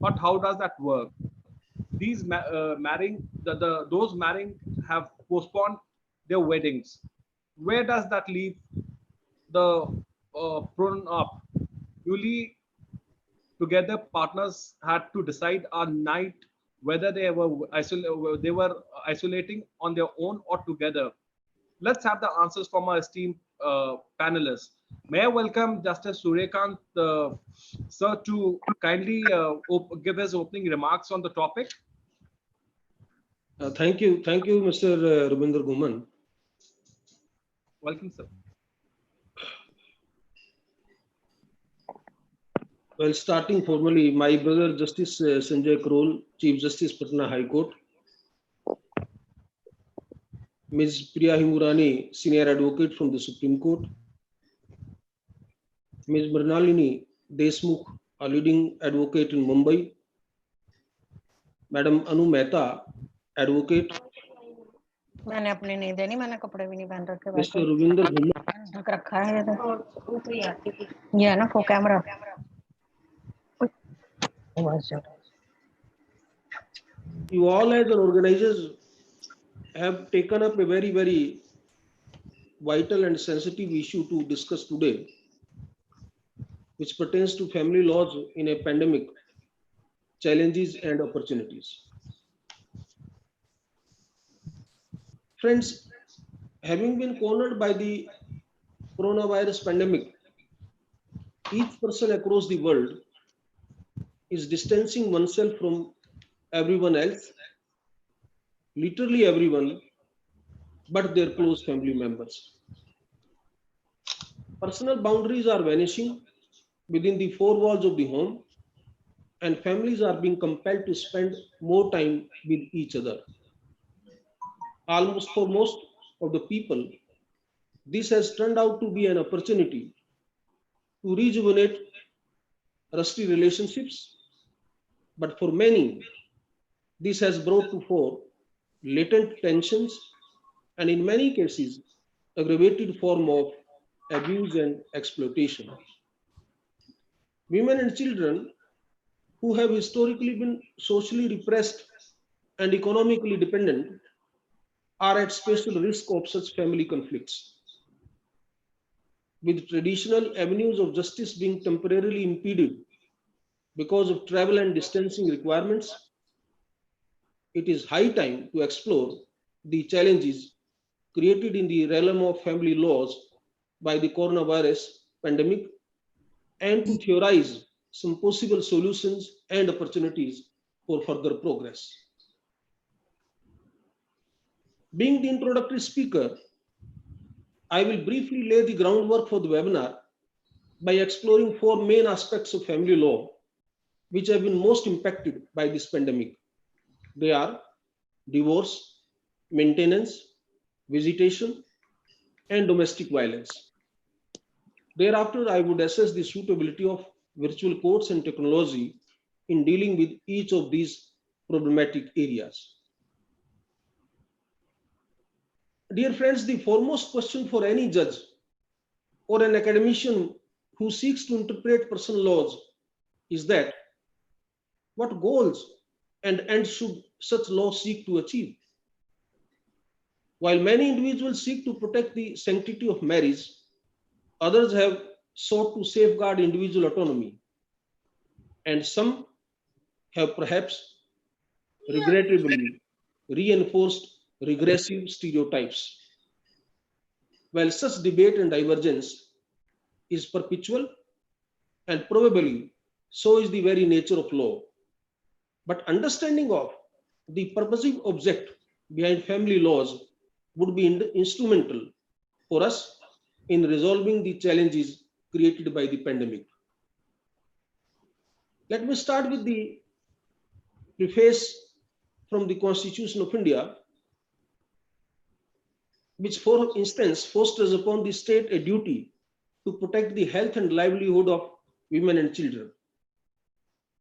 But how does that work? These those marrying have postponed their weddings. Where does that leave the grown up? Newly together partners had to decide a night whether they were isolating on their own or together. Let's have the answers from our esteemed panelists. May I welcome Justice Suryakant, sir, to kindly give his opening remarks on the topic. Thank you, Mr. Rubinder Guman. Welcome, sir. Well, starting formally, my brother Justice Sanjay Karol, Chief Justice Patna High Court, Ms. Priya Himurani, Senior Advocate from the Supreme Court, Ms. Mrinalini Deshmukh, a leading advocate in Mumbai, Madam Anu Mehta, Advocate, मैंने अपने नहीं देनी, मैंने कपड़े भी नहीं पहन रखे, Mr. Rubinder Guman, ढक रखा है ये है ना फो camera. you all as organizers have taken up a very, very vital and sensitive issue to discuss today, which pertains to family laws in a pandemic, challenges and opportunities. Friends, having been cornered by the coronavirus pandemic, each person across the world is distancing oneself from everyone else, literally everyone, but their close family members. Personal boundaries are vanishing within the four walls of the home, and families are being compelled to spend more time with each other. Almost for most of the people, this has turned out to be an opportunity to rejuvenate rusty relationships, but for many, this has brought to fore latent tensions and in many cases, aggravated form of abuse and exploitation. Women and children who have historically been socially repressed and economically dependent are at special risk of such family conflicts. With traditional avenues of justice being temporarily impeded because of travel and distancing requirements, it is high time to explore the challenges created in the realm of family laws by the coronavirus pandemic and to theorize some possible solutions and opportunities for further progress. Being the introductory speaker, I will briefly lay the groundwork for the webinar by exploring four main aspects of family law which have been most impacted by this pandemic. They are divorce, maintenance, visitation, and domestic violence. Thereafter, I would assess the suitability of virtual courts and technology in dealing with each of these problematic areas. Dear friends, the foremost question for any judge or an academician who seeks to interpret personal laws is that what goals and ends should such laws seek to achieve? While many individuals seek to protect the sanctity of marriage, others have sought to safeguard individual autonomy, and some have perhaps regrettably reinforced regressive stereotypes. While such debate and divergence is perpetual, and probably so is the very nature of law, but understanding of the purposive object behind family laws would be instrumental for us in resolving the challenges created by the pandemic. Let me start with the preface from the Constitution of India, which, for instance, fosters upon the state a duty to protect the health and livelihood of women and children.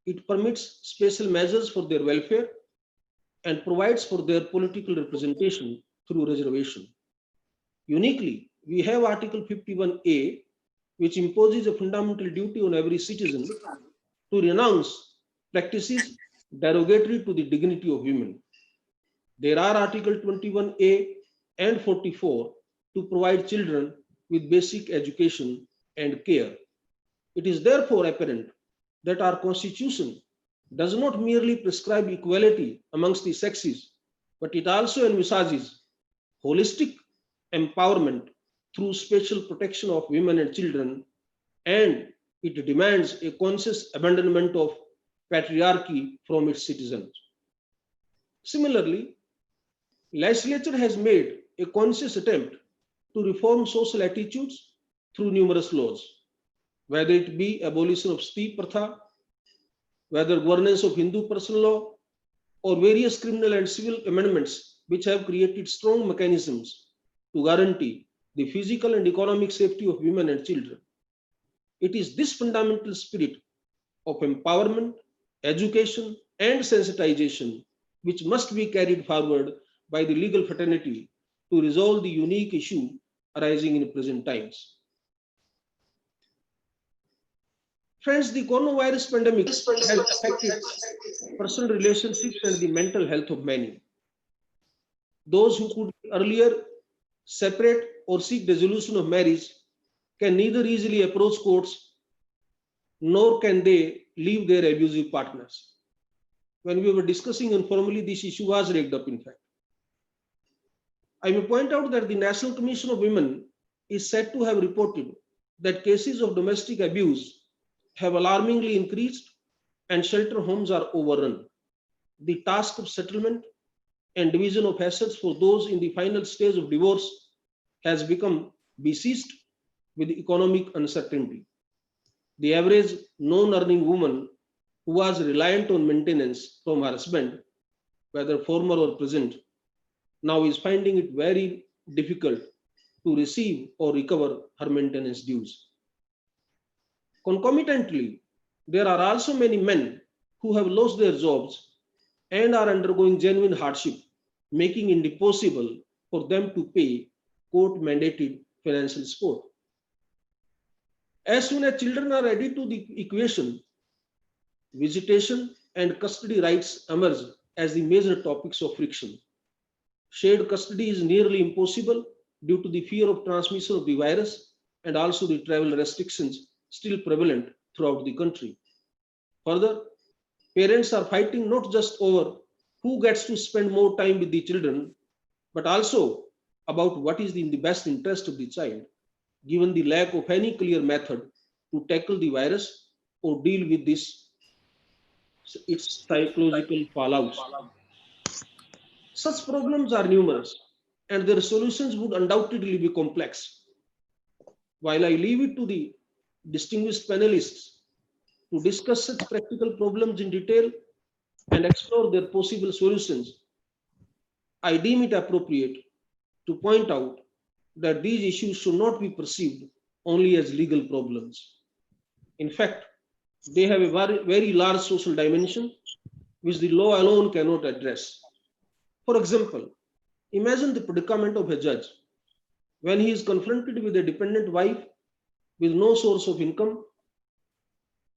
It permits special measures for their welfare and provides for their political representation through reservation. Uniquely, we have Article 51A, which imposes a fundamental duty on every citizen to renounce practices derogatory to the dignity of women. There are Article 21A and 44 to provide children with basic education and care. It is therefore apparent that our Constitution does not merely prescribe equality amongst the sexes, but it also envisages holistic empowerment through special protection of women and children, and it demands a conscious abandonment of patriarchy from its citizens. Similarly, legislature has made a conscious attempt to reform social attitudes through numerous laws, whether it be abolition of Sati Pratha, whether governance of Hindu personal law, or various criminal and civil amendments which have created strong mechanisms to guarantee the physical and economic safety of women and children. It is this fundamental spirit of empowerment, education, and sensitization which must be carried forward by the legal fraternity to resolve the unique issue arising in present times. Friends, the coronavirus pandemic has affected personal relationships and the mental health of many. Those who could earlier separate or seek dissolution of marriage can neither easily approach courts nor can they leave their abusive partners. When we were discussing informally, this issue was raked up, in fact. I may point out that the National Commission of Women is said to have reported that cases of domestic abuse have alarmingly increased and shelter homes are overrun. The task of settlement and division of assets for those in the final stage of divorce has become besieged with economic uncertainty. The average non-earning woman who was reliant on maintenance from her husband, whether former or present, now is finding it very difficult to receive or recover her maintenance dues. Concomitantly, there are also many men who have lost their jobs and are undergoing genuine hardship, making it impossible for them to pay court-mandated financial support. As soon as children are added to the equation, visitation and custody rights emerge as the major topics of friction. Shared custody is nearly impossible due to the fear of transmission of the virus and also the travel restrictions still prevalent throughout the country. Further, parents are fighting not just over who gets to spend more time with the children, but also about what is in the best interest of the child, given the lack of any clear method to tackle the virus or deal with its psychological fallouts. Such problems are numerous, and their solutions would undoubtedly be complex. While I leave it to the distinguished panelists to discuss such practical problems in detail and explore their possible solutions, I deem it appropriate to point out that these issues should not be perceived only as legal problems. In fact, they have a very large social dimension which the law alone cannot address. For example, imagine the predicament of a judge when he is confronted with a dependent wife with no source of income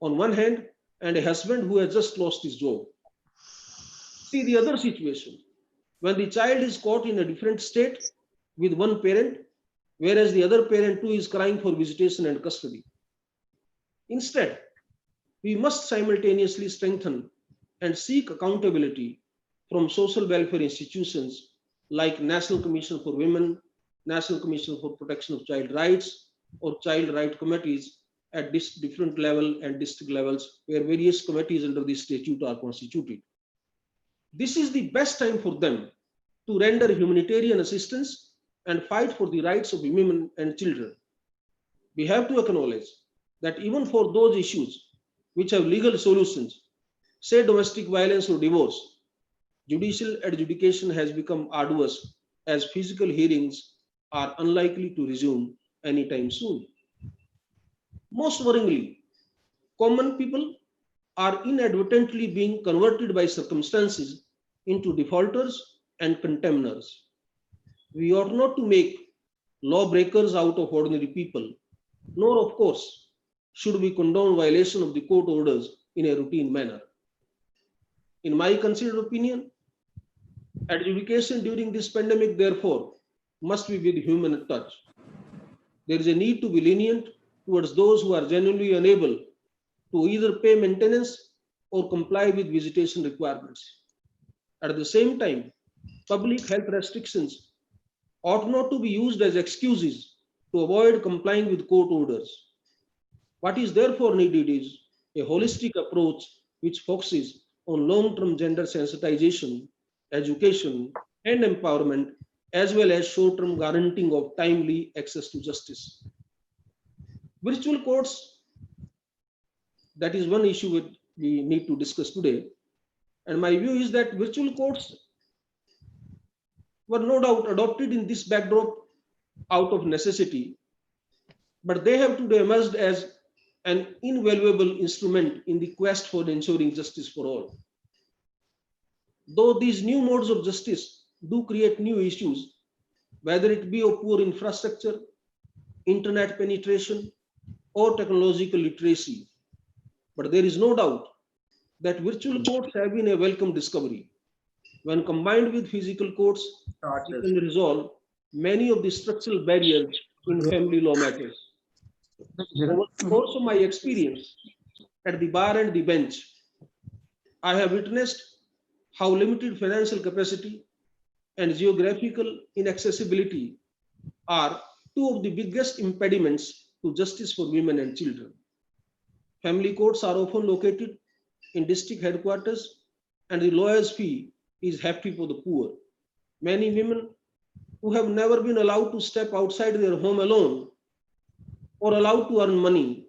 on one hand and a husband who has just lost his job. See the other situation, when the child is caught in a different state with one parent, whereas the other parent too is crying for visitation and custody. Instead, we must simultaneously strengthen and seek accountability from social welfare institutions like National Commission for Women, National Commission for Protection of Child Rights, or child right committees at this different level and district levels where various committees under the statute are constituted. This is the best time for them to render humanitarian assistance and fight for the rights of women and children. We have to acknowledge that even for those issues which have legal solutions, say domestic violence or divorce, judicial adjudication has become arduous as physical hearings are unlikely to resume anytime soon. Most worryingly, common people are inadvertently being converted by circumstances into defaulters and contemners. We ought not to make lawbreakers out of ordinary people, nor, of course, should we condone violation of the court orders in a routine manner. In my considered opinion, adjudication during this pandemic, therefore, must be with human touch. There is a need to be lenient towards those who are genuinely unable to either pay maintenance or comply with visitation requirements. At the same time, public health restrictions ought not to be used as excuses to avoid complying with court orders. What is therefore needed is a holistic approach which focuses on long-term gender sensitization, education, and empowerment, as well as short-term guaranteeing of timely access to justice. Virtual courts, that is one issue we need to discuss today. And my view is that virtual courts were no doubt adopted in this backdrop out of necessity, but they have today emerged as an invaluable instrument in the quest for ensuring justice for all. Though these new modes of justice do create new issues, whether it be of poor infrastructure, internet penetration, or technological literacy, but there is no doubt that virtual courts have been a welcome discovery. When combined with physical courts, it can resolve many of the structural barriers in family law matters. Over the course of my experience at the bar and the bench, I have witnessed how limited financial capacity and geographical inaccessibility are two of the biggest impediments to justice for women and children. Family courts are often located in district headquarters, and the lawyer's fee is hefty for the poor. Many women who have never been allowed to step outside their home alone or allowed to earn money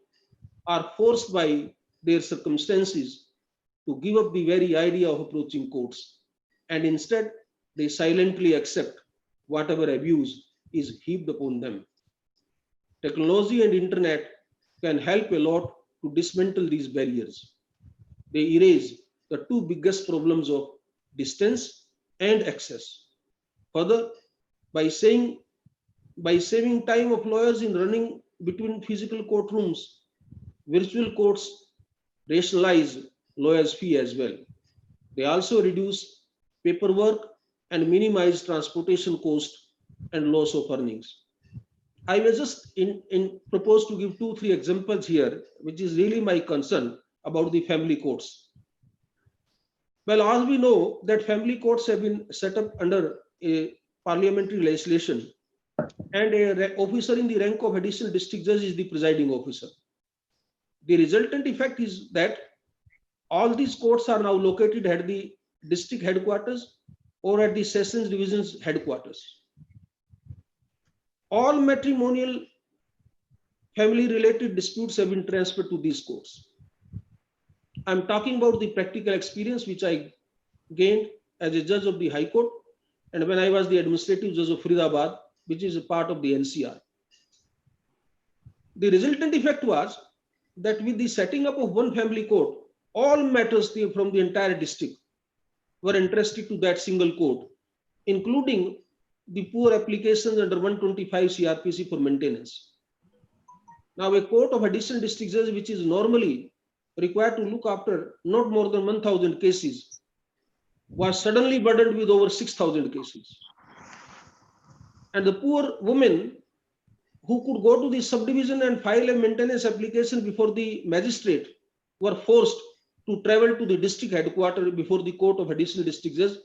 are forced by their circumstances to give up the very idea of approaching courts, and instead they silently accept whatever abuse is heaped upon them. Technology and internet can help a lot to dismantle these barriers. They erase the two biggest problems of distance and access. Further, by saving time of lawyers in running between physical courtrooms, virtual courts rationalize lawyers' fee as well. They also reduce paperwork and minimize transportation cost and loss of earnings. I will just propose to give 2-3 examples here, which is really my concern about the family courts. Well, as we know that family courts have been set up under a parliamentary legislation, and an officer in the rank of additional district judge is the presiding officer. The resultant effect is that all these courts are now located at the district headquarters or at the sessions division's headquarters. All matrimonial family related disputes have been transferred to these courts. I'm talking about the practical experience which I gained as a judge of the High Court and when I was the administrative judge of Faridabad, which is a part of the NCR. The resultant effect was that with the setting up of one family court, all matters from the entire district were entrusted to that single court, including the poor applications under 125 CRPC for maintenance. Now, a court of additional district judge, which is normally required to look after not more than 1,000 cases, was suddenly burdened with over 6,000 cases. And the poor women who could go to the subdivision and file a maintenance application before the magistrate were forced to travel to the district headquarters before the court of additional district judge,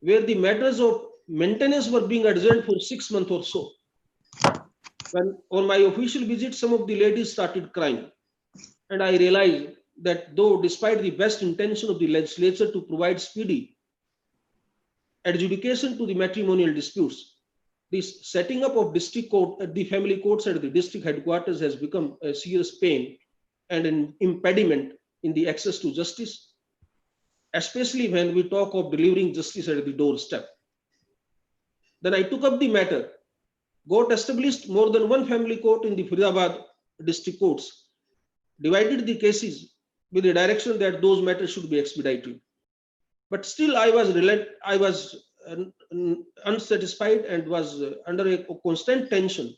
where the matters of maintenance were being adjourned for 6 months or so. When on my official visit, some of the ladies started crying, and I realized that though despite the best intention of the legislature to provide speedy adjudication to the matrimonial disputes, this setting up of district court, the family courts at the district headquarters has become a serious pain and an impediment in the access to justice, especially when we talk of delivering justice at the doorstep. Then I took up the matter, got established more than one family court in the Faridabad district courts, divided the cases with the direction that those matters should be expedited. But still I was unsatisfied and was under a constant tension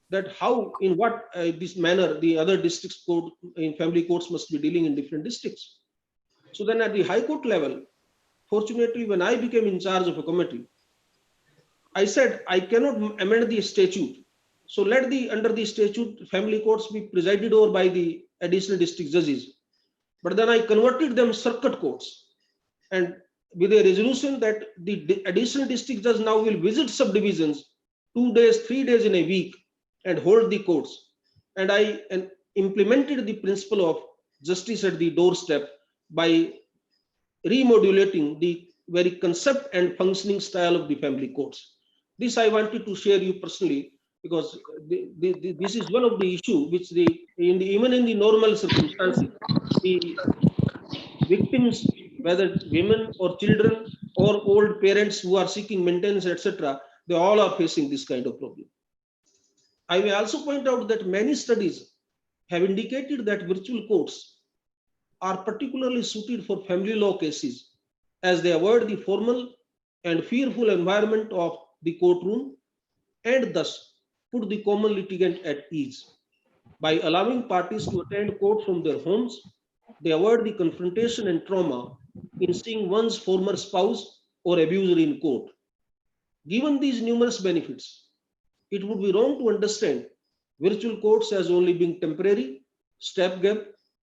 that how, in what this manner, the other districts court in family courts must be dealing in different districts. So then at the High Court level, fortunately, when I became in charge of a committee, I said I cannot amend the statute. So let the under the statute family courts be presided over by the additional district judges. But then I converted them circuit courts, and with a resolution that the additional district judge now will visit subdivisions 2 days, 3 days in a week and hold the courts. And I implemented the principle of justice at the doorstep by remodulating the very concept and functioning style of the family courts. This I wanted to share you personally because this is one of the issue which even in the normal circumstances, the victims, whether women or children or old parents who are seeking maintenance, etc., they all are facing this kind of problem. I may also point out that many studies have indicated that virtual courts are particularly suited for family law cases as they avoid the formal and fearful environment of the courtroom and thus put the common litigant at ease. By allowing parties to attend court from their homes, they avoid the confrontation and trauma in seeing one's former spouse or abuser in court. Given these numerous benefits, it would be wrong to understand virtual courts as only being temporary, stopgap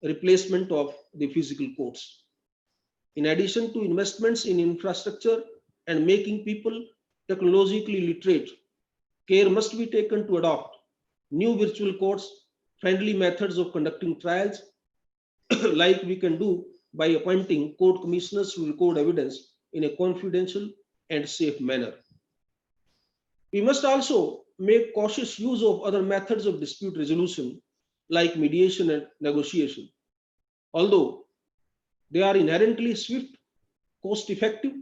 replacement of the physical courts. In addition to investments in infrastructure and making people technologically literate, care must be taken to adopt new virtual courts, friendly methods of conducting trials, like we can do by appointing court commissioners to record evidence in a confidential and safe manner. We must also make cautious use of other methods of dispute resolution, like mediation and negotiation. Although they are inherently swift, cost-effective,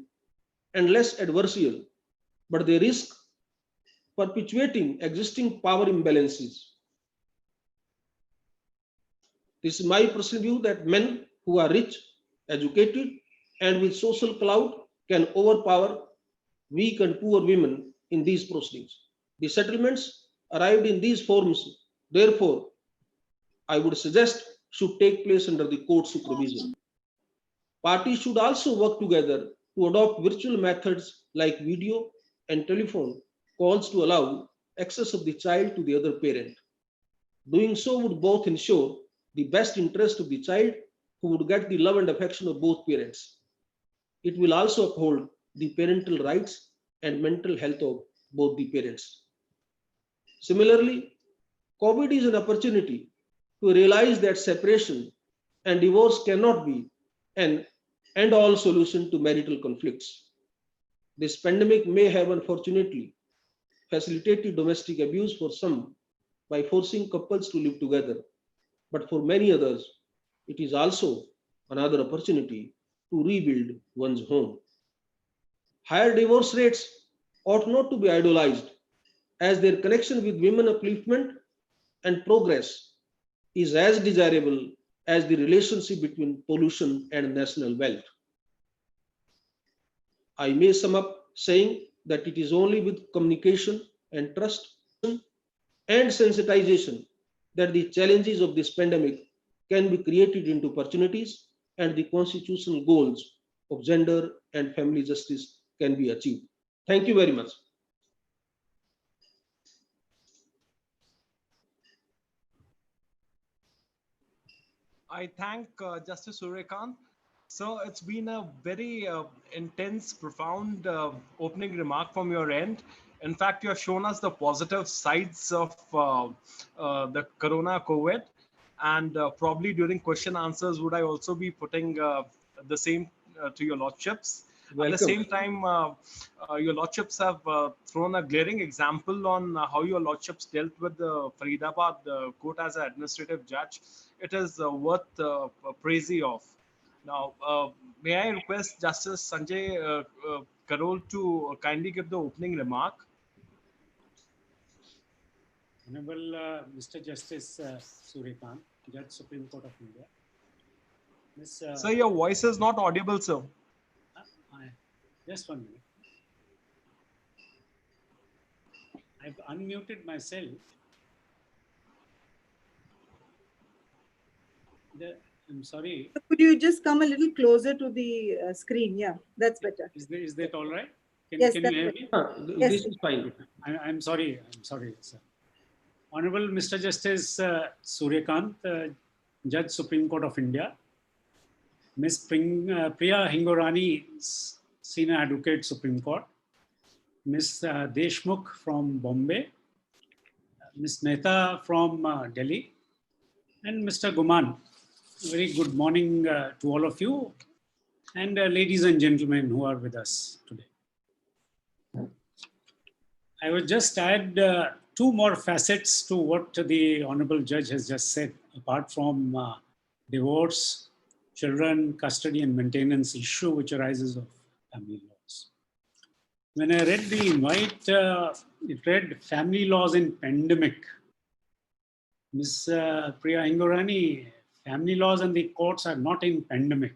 and less adversarial, but they risk perpetuating existing power imbalances. This is my personal view that men who are rich, educated, and with social clout can overpower weak and poor women in these proceedings. The settlements arrived in these forms, therefore, I would suggest should take place under the court supervision. Parties should also work together to adopt virtual methods like video and telephone calls to allow access of the child to the other parent. Doing so would both ensure the best interest of the child, who would get the love and affection of both parents. It will also uphold the parental rights and mental health of both the parents. Similarly, COVID is an opportunity to realize that separation and divorce cannot be an end-all solution to marital conflicts. This pandemic may have unfortunately facilitated domestic abuse for some by forcing couples to live together. But for many others, it is also another opportunity to rebuild one's home. Higher divorce rates ought not to be idolized, as their connection with women upliftment and progress is as desirable as the relationship between pollution and national wealth. I may sum up saying that it is only with communication and trust and sensitization that the challenges of this pandemic can be created into opportunities and the constitutional goals of gender and family justice can be achieved. Thank you very much. I thank Justice Suryakant. So it's been a very intense, profound opening remark from your end. In fact, you have shown us the positive sides of the Corona COVID, and probably during question answers, would I also be putting the same to your lordships. At the Welcome. same time, your lordships have thrown a glaring example on how your lordships dealt with the Faridabad court as an administrative judge. It is worth praise of. Now, may I request Justice Sanjay Karol to kindly give the opening remark? Honorable Mr. Justice Suryakant, Judge Supreme Court of India. Sir, your voice is not audible, sir. Just 1 minute. I've unmuted myself. I'm sorry. Could you just come a little closer to the screen? Yeah, that's better. Is that all right? Yes, Can that's you hear better. me? Yes, This is fine. I'm sorry. I'm sorry, sir. Honorable Mr. Justice Suryakant, Judge Supreme Court of India, Ms. Priya Hingorani, Senior Advocate Supreme Court, Ms. Deshmukh from Bombay, Ms. Mehta from Delhi, and Mr. Guman. Very good morning to all of you, and ladies and gentlemen who are with us today. I would just add two more facets to what the Honorable Judge has just said, apart from divorce, children, custody and maintenance issue which arises of family laws. When I read the invite, it read family laws in pandemic. Ms. Priya Hingorani, family laws and the courts are not in pandemic.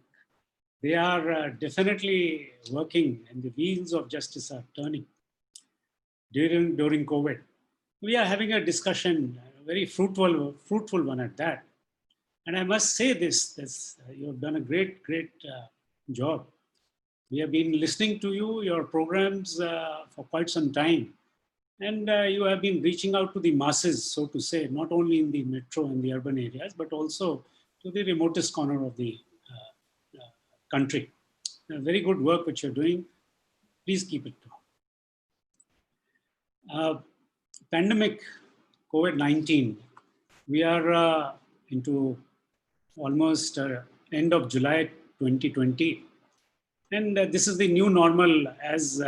They are definitely working and the wheels of justice are turning. During COVID, we are having a discussion, a very fruitful one at that. And I must say this you have done a great job. We have been listening to your programs for quite some time. And you have been reaching out to the masses, so to say, not only in the metro and the urban areas, but also to the remotest corner of the country. Very good work which you're doing. Please keep it going. Pandemic, COVID-19, we are into almost end of July 2020. And this is the new normal as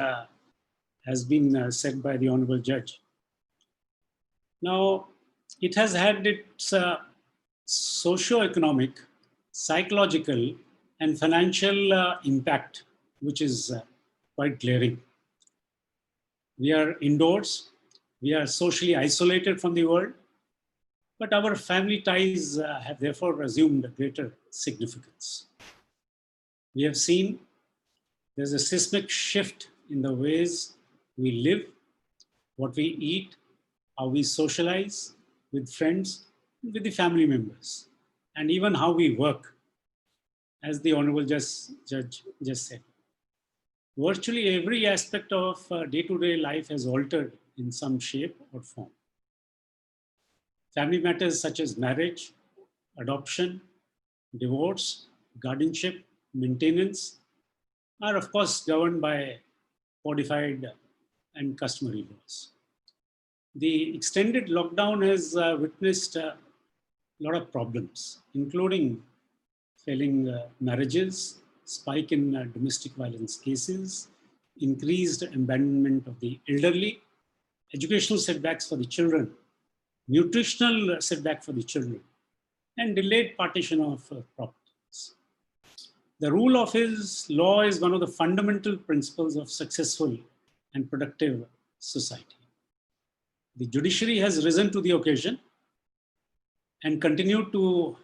has been said by the Honorable Judge. Now, it has had its socio-economic, psychological, and financial impact, which is quite glaring. We are indoors, we are socially isolated from the world, but our family ties have therefore assumed a greater significance. We have seen there's a seismic shift in the ways we live, what we eat, how we socialize with friends, with the family members, and even how we work, as the Honorable Judge just said. Virtually every aspect of day-to-day life has altered in some shape or form. Family matters such as marriage, adoption, divorce, guardianship, maintenance are of course governed by codified and customary laws. The extended lockdown has witnessed a lot of problems, including failing marriages, spike in domestic violence cases, increased abandonment of the elderly, educational setbacks for the children, nutritional setback for the children, and delayed partition of properties. The rule of his law is one of the fundamental principles of successful and productive society. The judiciary has risen to the occasion and continued to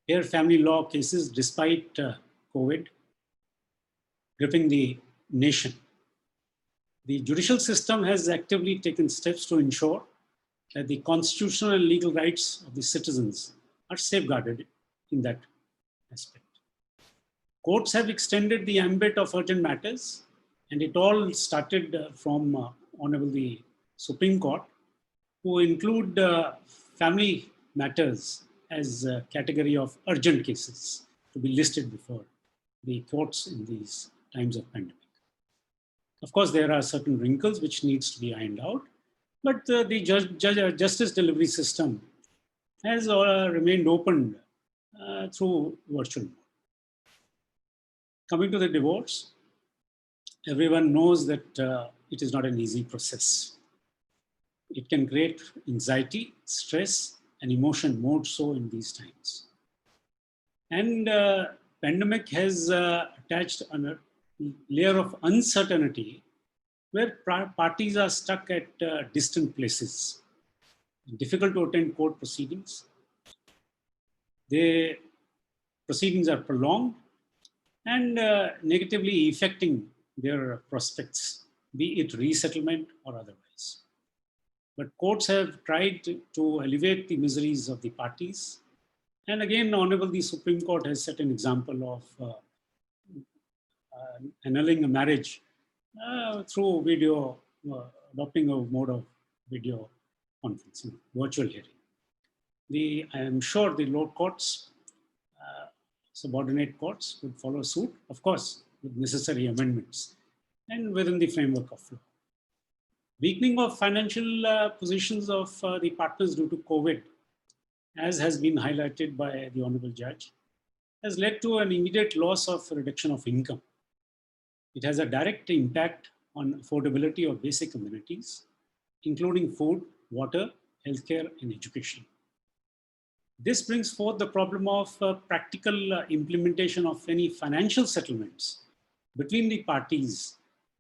hear family law cases despite COVID gripping the nation. The judicial system has actively taken steps to ensure that the constitutional and legal rights of the citizens are safeguarded in that aspect. Courts have extended the ambit of urgent matters, and it all started from Honorable the Supreme Court, who include family matters as a category of urgent cases to be listed before the courts in these times of pandemic. Of course, there are certain wrinkles which needs to be ironed out, but the justice delivery system has remained open through virtual mode. Coming to the divorce, everyone knows that it is not an easy process. It can create anxiety, stress, and emotion more so in these times. And pandemic has attached a layer of uncertainty where parties are stuck at distant places, difficult to attend court proceedings. The proceedings are prolonged and negatively affecting their prospects, be it resettlement or otherwise. But courts have tried to alleviate the miseries of the parties And again, Honorable, the Supreme Court has set an example of annulling a marriage through video, adopting a mode of video conferencing, virtual hearing. I am sure the lower courts, subordinate courts would follow suit, of course, with necessary amendments and within the framework of law. Weakening of financial positions of the partners due to COVID, as has been highlighted by the Honorable Judge, has led to an immediate loss of reduction of income. It has a direct impact on affordability of basic amenities, including food, water, healthcare, and education. This brings forth the problem of practical implementation of any financial settlements between the parties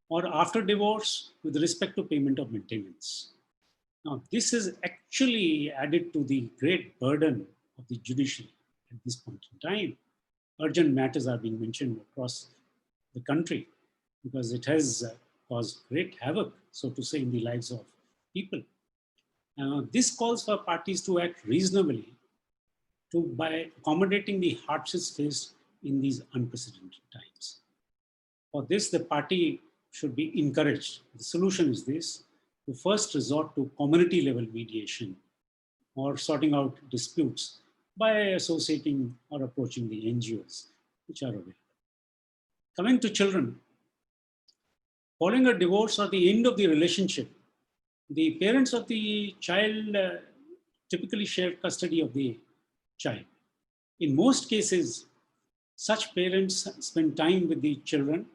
or after divorce with respect to payment of maintenance. Now, this is actually added to the great burden of the judiciary at this point in time. Urgent matters are being mentioned across the country because it has caused great havoc, so to say, in the lives of people. This calls for parties to act reasonably by accommodating the hardships faced in these unprecedented times. For this, the party should be encouraged. The solution is this: to first resort to community level mediation or sorting out disputes by associating or approaching the NGOs which are available. Coming to children, following a divorce or the end of the relationship, the parents of the child typically share custody of the child. In most cases, such parents spend time with the children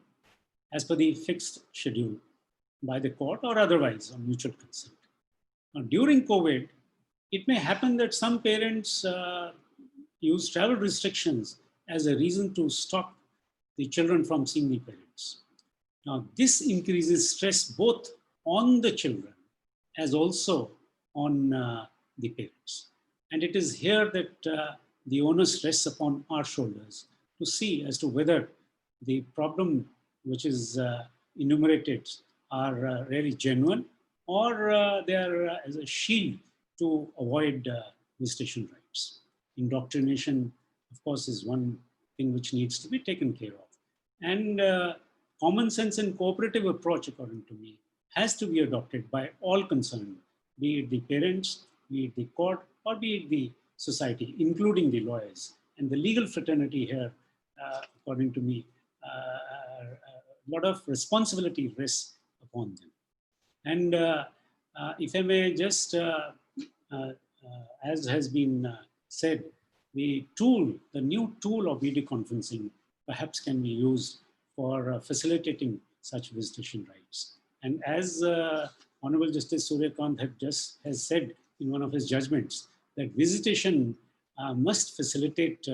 as per the fixed schedule by the court or otherwise on mutual consent. Now, during COVID, it may happen that some parents use travel restrictions as a reason to stop the children from seeing the parents. Now, this increases stress both on the children as also on the parents. And it is here that the onus rests upon our shoulders to see as to whether the problem which is enumerated are really genuine or they are as a shield to avoid visitation rights. Indoctrination, of course, is one thing which needs to be taken care of. And common sense and cooperative approach, according to me, has to be adopted by all concerned, be it the parents, be it the court, or be it the society, including the lawyers. And the legal fraternity here, according to me, a lot of responsibility rests upon them. And if I may just, as has been said, the new tool of video conferencing perhaps can be used for facilitating such visitation rights. And as Honorable Justice Suryakant has said in one of his judgments, that visitation must facilitate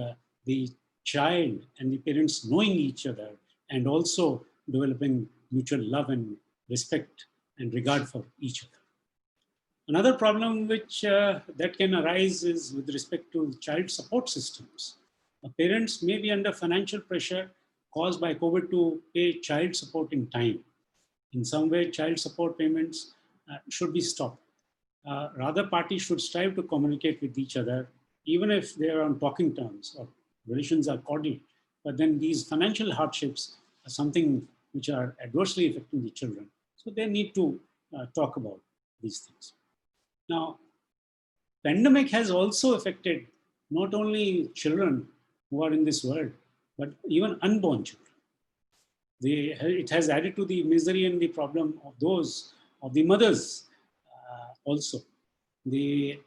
the child and the parents knowing each other and also developing mutual love and respect and regard for each other. Another problem which that can arise is with respect to child support systems. Parents may be under financial pressure caused by COVID to pay child support in time. In some way, child support payments should be stopped. Rather, parties should strive to communicate with each other, even if they are on talking terms or relations are cordial. But then these financial hardships are something which are adversely affecting the children. So they need to talk about these things. Now, pandemic has also affected not only children who are in this world, but even unborn children. It has added to the misery and the problem of those, of the mothers also. The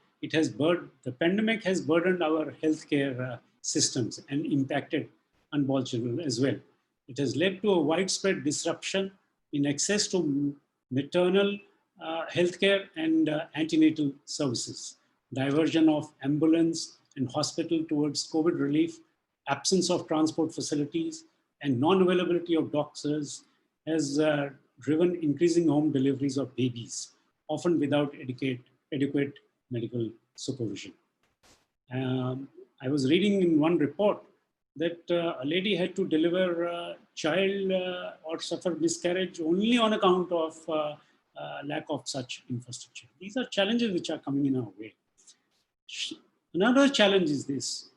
pandemic has burdened our healthcare systems and impacted unborn children as well. It has led to a widespread disruption in access to maternal healthcare and antenatal services, diversion of ambulance and hospital towards COVID relief, absence of transport facilities, and non-availability of doctors has driven increasing home deliveries of babies, often without adequate medical supervision. I was reading in one report that a lady had to deliver a child or suffer miscarriage only on account of lack of such infrastructure. These are challenges which are coming in our way. Another challenge is this: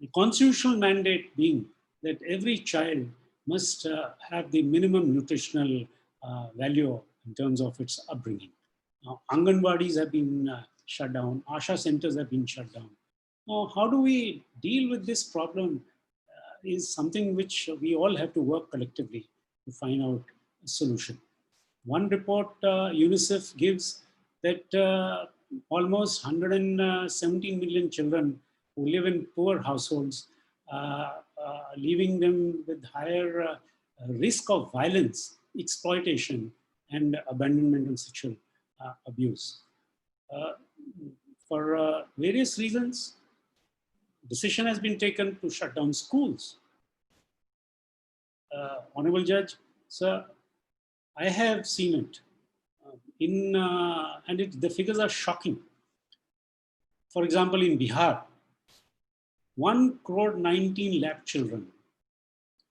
The constitutional mandate being that every child must have the minimum nutritional value in terms of its upbringing. Now, Anganwadis have been shut down, Asha centers have been shut down. Now, how do we deal with this problem is something which we all have to work collectively to find out a solution. One report UNICEF gives that almost 117 million children who live in poor households, leaving them with higher risk of violence, exploitation, and abandonment and sexual abuse. For various reasons, decision has been taken to shut down schools. Honorable Judge, sir, I have seen it the figures are shocking. For example, in Bihar, 1 crore 19 lakh children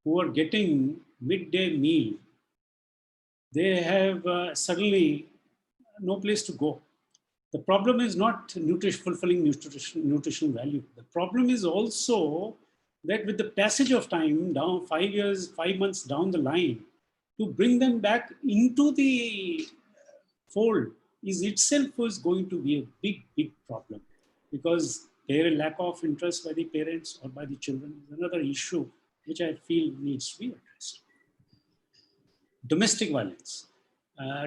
who are getting midday meal, they have suddenly no place to go. The problem is not fulfilling nutritional value. The problem is also that with the passage of time, down 5 months down the line, to bring them back into the fold is itself going to be a big problem, because lack of interest by the parents or by the children is another issue which I feel needs to be addressed. Domestic violence,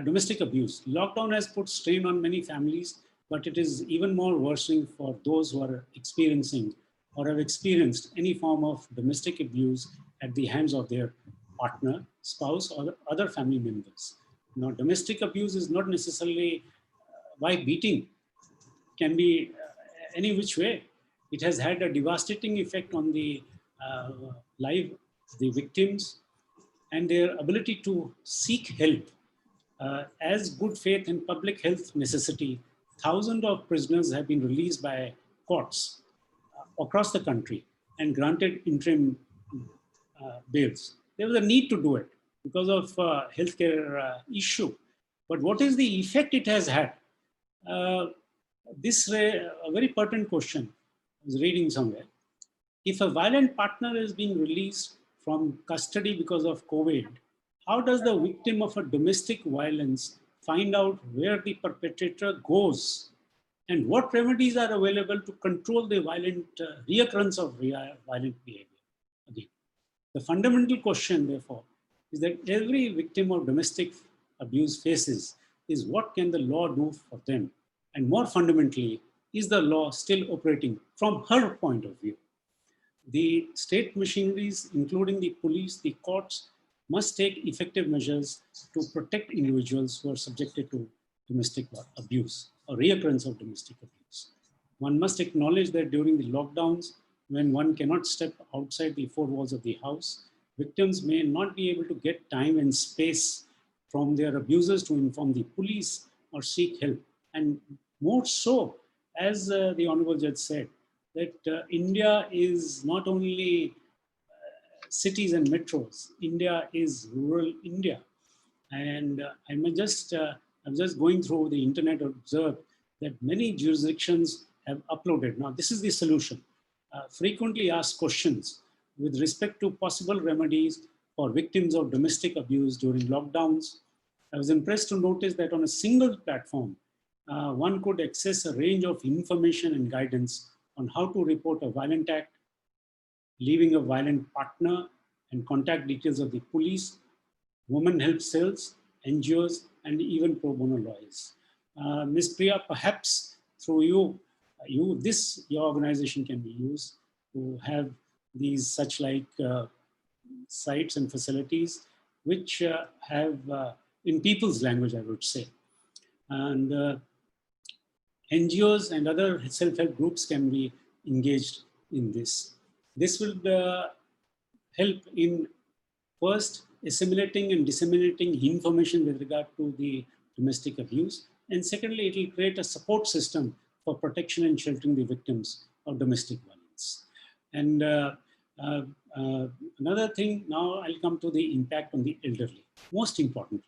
domestic abuse. Lockdown has put strain on many families, but it is even more worsening for those who are experiencing or have experienced any form of domestic abuse at the hands of their partner, spouse, or other family members. Now, domestic abuse is not necessarily by beating, can be any which way. It has had a devastating effect on the life of the victims and their ability to seek help. As good faith and public health necessity, thousands of prisoners have been released by courts across the country and granted interim bails. There was a need to do it because of healthcare issue. But what is the effect it has had? This a very pertinent question. I was reading somewhere. If a violent partner is being released from custody because of COVID, how does the victim of a domestic violence find out where the perpetrator goes and what remedies are available to control the violent reoccurrence of violent behavior? Again, the fundamental question, therefore, is that every victim of domestic abuse faces is what can the law do for them? And more fundamentally, is the law still operating from her point of view? The state machineries, including the police, the courts, must take effective measures to protect individuals who are subjected to domestic abuse or reoccurrence of domestic abuse. One must acknowledge that during the lockdowns, when one cannot step outside the four walls of the house, victims may not be able to get time and space from their abusers to inform the police or seek help. And more so, as the Honorable Judge said, that India is not only cities and metros, India is rural India. And I'm just going through the internet to observe that many jurisdictions have uploaded. Now, this is the solution. Frequently asked questions with respect to possible remedies for victims of domestic abuse during lockdowns. I was impressed to notice that on a single platform, one could access a range of information and guidance on how to report a violent act, leaving a violent partner, and contact details of the police, women help cells, NGOs, and even pro bono lawyers. Ms. Priya, perhaps through your organization can be used to have these such like sites and facilities which have in people's language, I would say. And NGOs and other self-help groups can be engaged in this. This will help in first assimilating and disseminating information with regard to the domestic abuse. And secondly, it will create a support system for protection and sheltering the victims of domestic violence. And another thing, now I'll come to the impact on the elderly. Most importantly,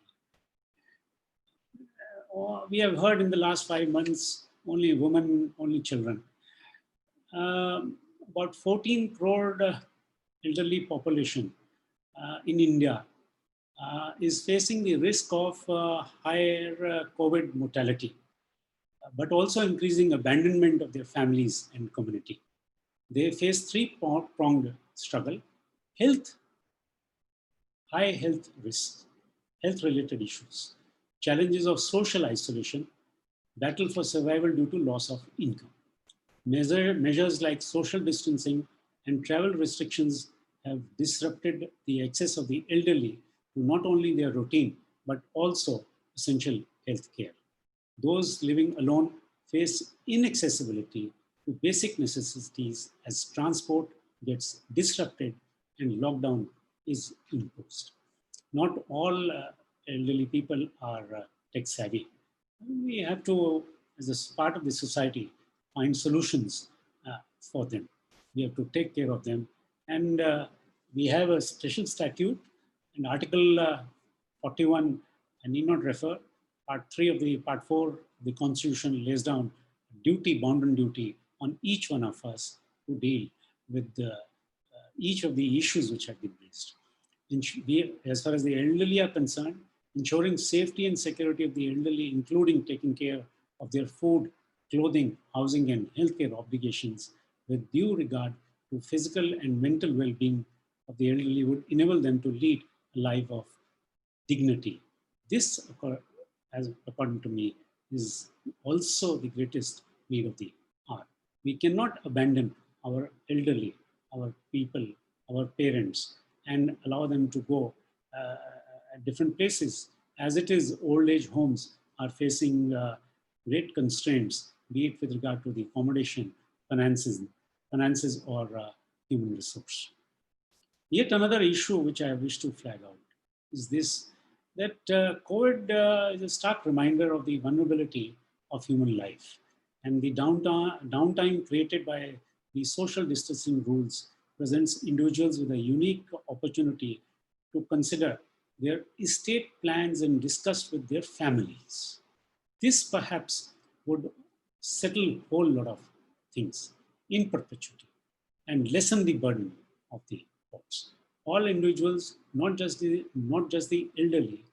we have heard in the last 5 months, only women, only children. about 14 crore elderly population in India is facing the risk of higher COVID mortality, but also increasing abandonment of their families and community. They face three-pronged struggle: health, high health risks, health-related issues, challenges of social isolation, battle for survival due to loss of income. Measures like social distancing and travel restrictions have disrupted the access of the elderly to not only their routine, but also essential health care. Those living alone face inaccessibility to basic necessities as transport gets disrupted and lockdown is imposed. Not all elderly people are tech savvy. We have to, as a part of the society, find solutions for them. We have to take care of them. And we have a special statute in Article 41, I need not refer, Part 3 of the Part 4 of the Constitution lays down duty, bounden duty on each one of us to deal with each of the issues which have been raised. As far as the elderly are concerned, ensuring safety and security of the elderly, including taking care of their food, clothing, housing, and healthcare obligations with due regard to physical and mental well-being of the elderly would enable them to lead a life of dignity. This, as according to me, is also the greatest need of the hour. We cannot abandon our elderly, our people, our parents, and allow them to go at different places. As it is, old age homes are facing great constraints, be it with regard to the accommodation, finances or human resource. Yet another issue which I wish to flag out is this, that COVID is a stark reminder of the vulnerability of human life, and the downtime created by the social distancing rules presents individuals with a unique opportunity to consider their estate plans and discuss with their families. This perhaps would settle a whole lot of things in perpetuity and lessen the burden of the courts. All individuals, not just the elderly,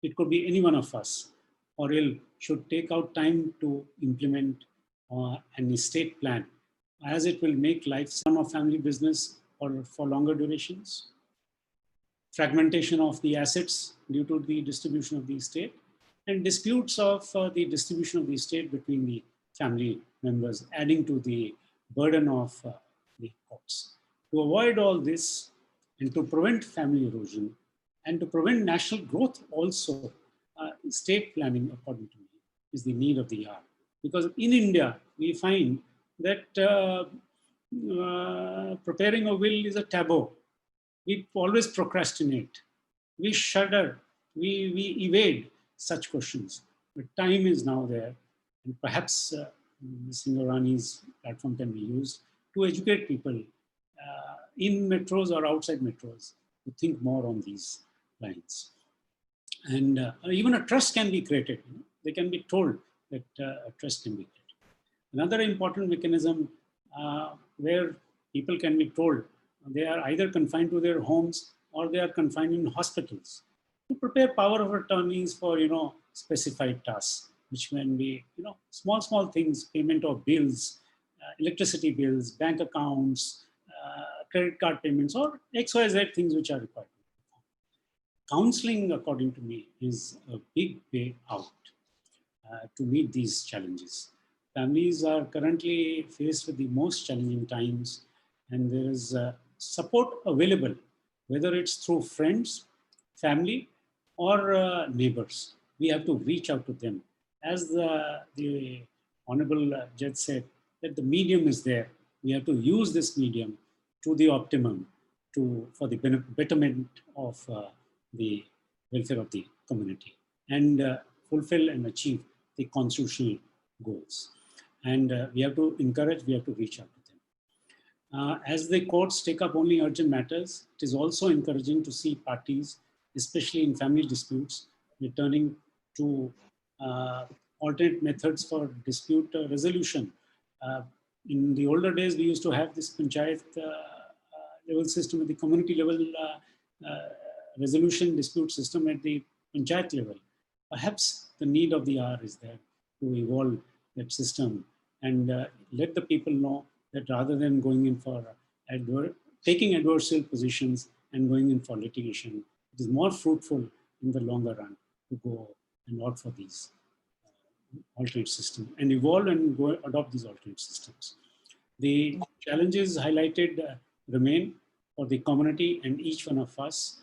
it could be any one of us or ill, should take out time to implement an estate plan, as it will make life some of family business or for longer durations. Fragmentation of the assets due to the distribution of the estate, and disputes of the distribution of the estate between the family members, adding to the burden of the courts. To avoid all this and to prevent family erosion and to prevent national growth also, estate planning, according to me, is the need of the hour. Because in India, we find that preparing a will is a taboo. We always procrastinate. We shudder. We evade such questions. But time is now there. And perhaps Ms. Singorani's platform can be used to educate people in metros or outside metros to think more on these lines. And even a trust can be created. They can be told that a trust can be created. Another important mechanism where people can be told they are either confined to their homes or they are confined in hospitals, to prepare power of attorneys for specified tasks, which can be small things, payment of bills, electricity bills, bank accounts, credit card payments, or XYZ things which are required. Counseling, according to me, is a big way out to meet these challenges. Families are currently faced with the most challenging times, and there is support available, whether it's through friends, family, or neighbors. We have to reach out to them. As the Honorable Judge said, that the medium is there. We have to use this medium to the optimum for the betterment of the welfare of the community and fulfill and achieve the constitutional goals. And we have to encourage, we have to reach out to them. As the courts take up only urgent matters, it is also encouraging to see parties, especially in family disputes, returning to alternate methods for dispute resolution, In the older days, we used to have this panchayat level system at the community level resolution dispute system at the panchayat level. Perhaps the need of the hour is there to evolve that system and let the people know that rather than going in for taking adversarial positions and going in for litigation, it is more fruitful in the longer run to go and opt for these alternate systems and evolve and go adopt these alternate systems. The challenges highlighted remain for the community and each one of us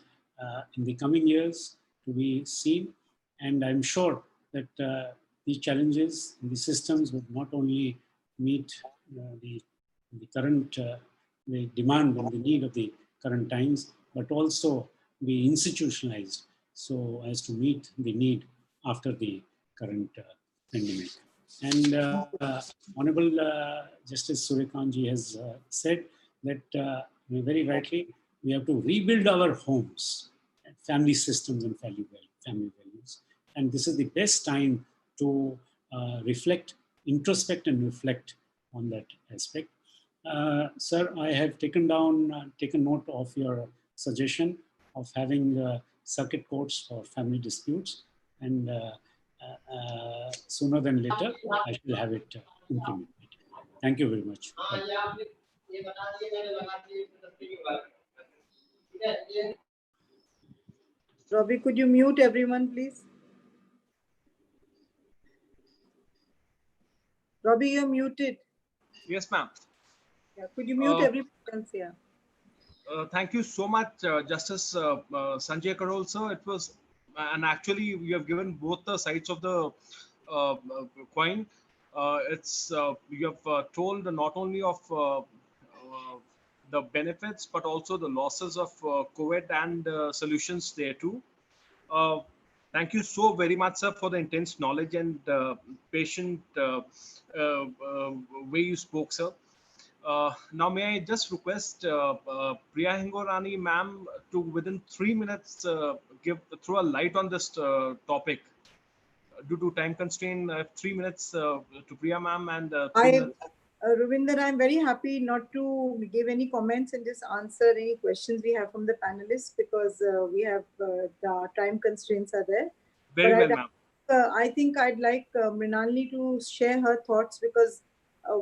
in the coming years to be seen. And I'm sure that these challenges in the systems would not only meet the current the demand and the need of the current times, but also be institutionalized so as to meet the need after the current pandemic. And Honorable Justice Suryakanth has said that very rightly, we have to rebuild our homes, family systems and family values. And this is the best time to reflect, introspect and reflect on that aspect. Sir, I have taken note of your suggestion of having circuit courts for family disputes, and sooner than later, I shall have it implemented. Thank you very much. Robbie, could you mute everyone, please? Robbie, you're muted. Yes, ma'am. Yeah, could you mute everyone else? Yeah. Thank you so much, Justice Sanjay Karol, sir. It was, and actually, you have given both the sides of the coin. You have told not only of the benefits, but also the losses of COVID and solutions there too. Thank you so very much, sir, for the intense knowledge and patient way you spoke, sir. Now, may I just request Priya Hingorani, ma'am, to within 3 minutes throw a light on this topic. Due to time constraint, 3 minutes to Priya, ma'am, and 3 minutes. Ravinder, I'm very happy not to give any comments and just answer any questions we have from the panelists because we have the time constraints are there. Very well, ma'am. I think I'd like Mrinalini to share her thoughts because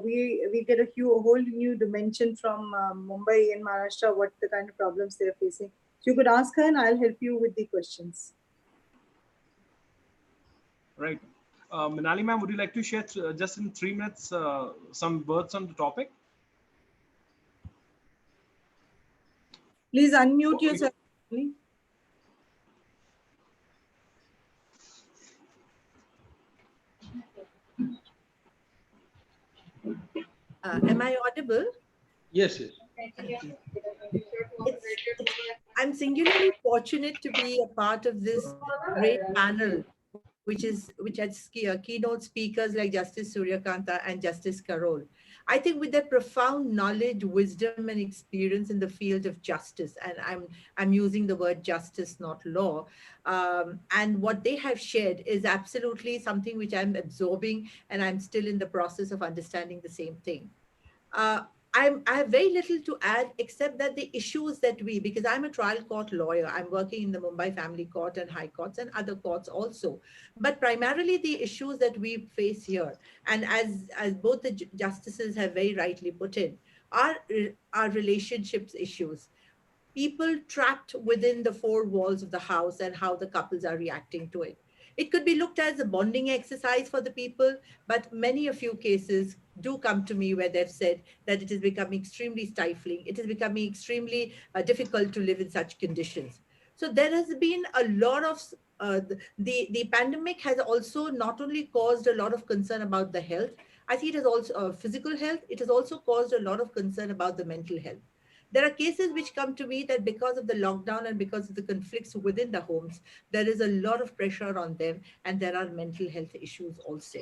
we get a whole new dimension from Mumbai and Maharashtra, what the kind of problems they're facing. So you could ask her and I'll help you with the questions. Right. Mrinalini, ma'am, would you like to share just in 3 minutes some words on the topic? Please unmute yourself. Am I audible? Yes, yes. I'm singularly fortunate to be a part of this great panel, which has keynote speakers like Justice Suryakanta and Justice Karol. I think with their profound knowledge, wisdom, and experience in the field of justice, and I'm using the word justice, not law, and what they have shared is absolutely something which I'm absorbing, and I'm still in the process of understanding the same thing. I have very little to add except that the issues that because I'm a trial court lawyer, I'm working in the Mumbai Family Court and High Courts and other courts also. But primarily the issues that we face here, and as both the justices have very rightly put in, are relationships issues. People trapped within the four walls of the house and how the couples are reacting to it. It could be looked as a bonding exercise for the people, but a few cases do come to me where they've said that it is becoming extremely stifling. It is becoming extremely difficult to live in such conditions. So there has been a lot of, the pandemic has also not only caused a lot of concern about the health, I think it has also physical health, it has also caused a lot of concern about the mental health. There are cases which come to me that because of the lockdown and because of the conflicts within the homes, there is a lot of pressure on them and there are mental health issues also.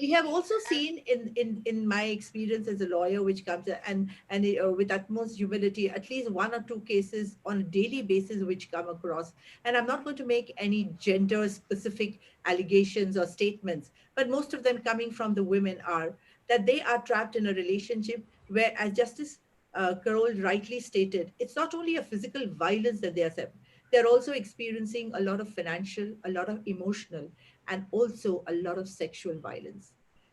We have also seen in my experience as a lawyer, which comes and with utmost humility, at least one or two cases on a daily basis which come across. And I'm not going to make any gender specific allegations or statements, but most of them coming from the women are that they are trapped in a relationship where, as Justice Carol rightly stated, it's not only a physical violence that they're also experiencing a lot of financial, a lot of emotional, and also a lot of sexual violence.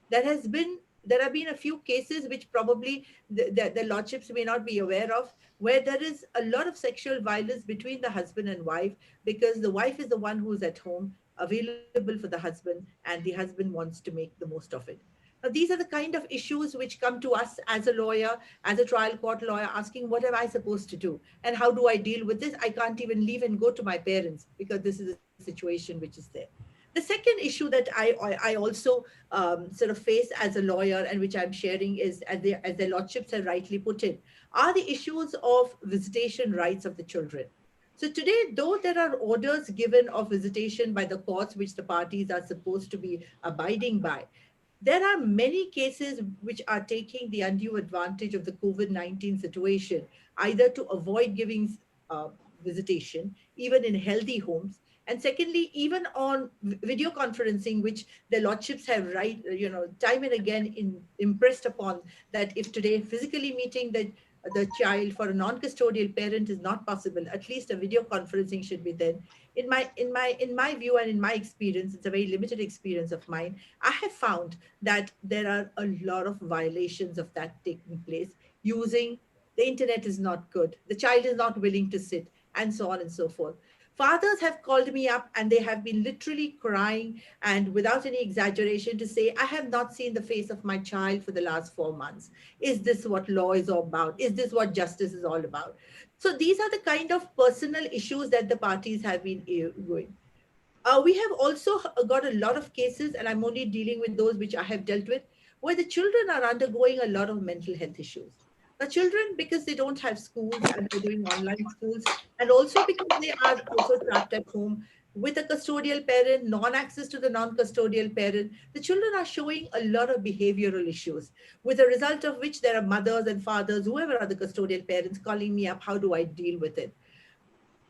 There have been a few cases which probably the lordships may not be aware of, where there is a lot of sexual violence between the husband and wife, because the wife is the one who's at home available for the husband, and the husband wants to make the most of it. Now, these are the kind of issues which come to us as a lawyer, as a trial court lawyer, asking, what am I supposed to do? And how do I deal with this? I can't even leave and go to my parents because this is a situation which is there. The second issue that I also sort of face as a lawyer, and which I'm sharing, is, as the lordships have rightly put in, are the issues of visitation rights of the children. So today, though there are orders given of visitation by the courts, which the parties are supposed to be abiding by, there are many cases which are taking the undue advantage of the COVID-19 situation, either to avoid giving uh, visitation, even in healthy homes. And secondly, even on video conferencing, which the lordships have time and again impressed upon, that if today physically meeting the child for a non-custodial parent is not possible, at least a video conferencing should be then. In my view and in my experience, it's a very limited experience of mine, I have found that there are a lot of violations of that taking place, using the internet is not good, the child is not willing to sit, and so on and so forth. Fathers have called me up and they have been literally crying, and without any exaggeration, to say, I have not seen the face of my child for the last 4 months. Is this what law is all about? Is this what justice is all about? So these are the kind of personal issues that the parties have been going. We have also got a lot of cases, and I'm only dealing with those which I have dealt with, where the children are undergoing a lot of mental health issues. The children, because they don't have schools and they're doing online schools, and also because they are also trapped at home with a custodial parent, non-access to the non-custodial parent, the children are showing a lot of behavioral issues, with a result of which there are mothers and fathers, whoever are the custodial parents, calling me up, how do I deal with it?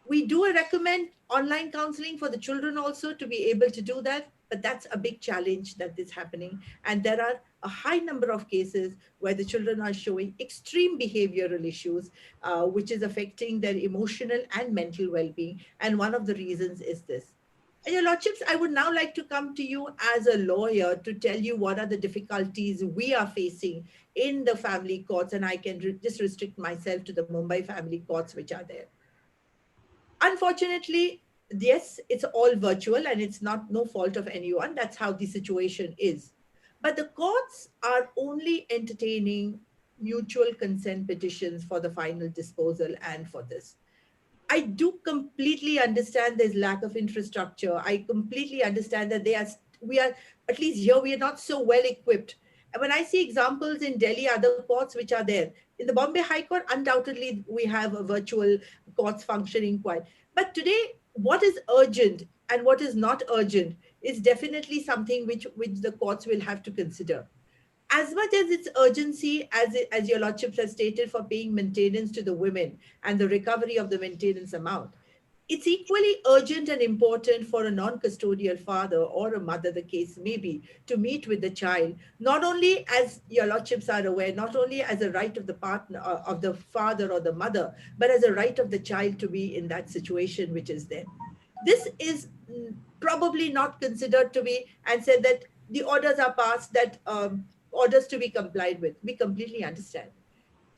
We do recommend online counseling for the children also to be able to do that, but that's a big challenge that is happening. And there are a high number of cases where the children are showing extreme behavioral issues, which is affecting their emotional and mental well-being. And one of the reasons is this. And Your Lordships, I would now like to come to you as a lawyer to tell you what are the difficulties we are facing in the family courts. And I can just restrict myself to the Mumbai family courts, which are there. Unfortunately, yes, it's all virtual and it's not no fault of anyone. That's how the situation is. But the courts are only entertaining mutual consent petitions for the final disposal and for this. I do completely understand there's lack of infrastructure. I completely understand that we are, at least here, we are not so well equipped. And when I see examples in Delhi, other courts which are there, in the Bombay High Court, undoubtedly we have a virtual courts functioning quite. But today, what is urgent and what is not urgent is definitely something which the courts will have to consider. As much as its urgency, as Your Lordships have stated, for paying maintenance to the women and the recovery of the maintenance amount, it's equally urgent and important for a non-custodial father or a mother, the case may be, to meet with the child, not only, as Your Lordships are aware, not only as a right of the partner, of the father or the mother, but as a right of the child to be in that situation which is there. This is probably not considered to be, and said that the orders are passed, that orders to be complied with. We completely understand.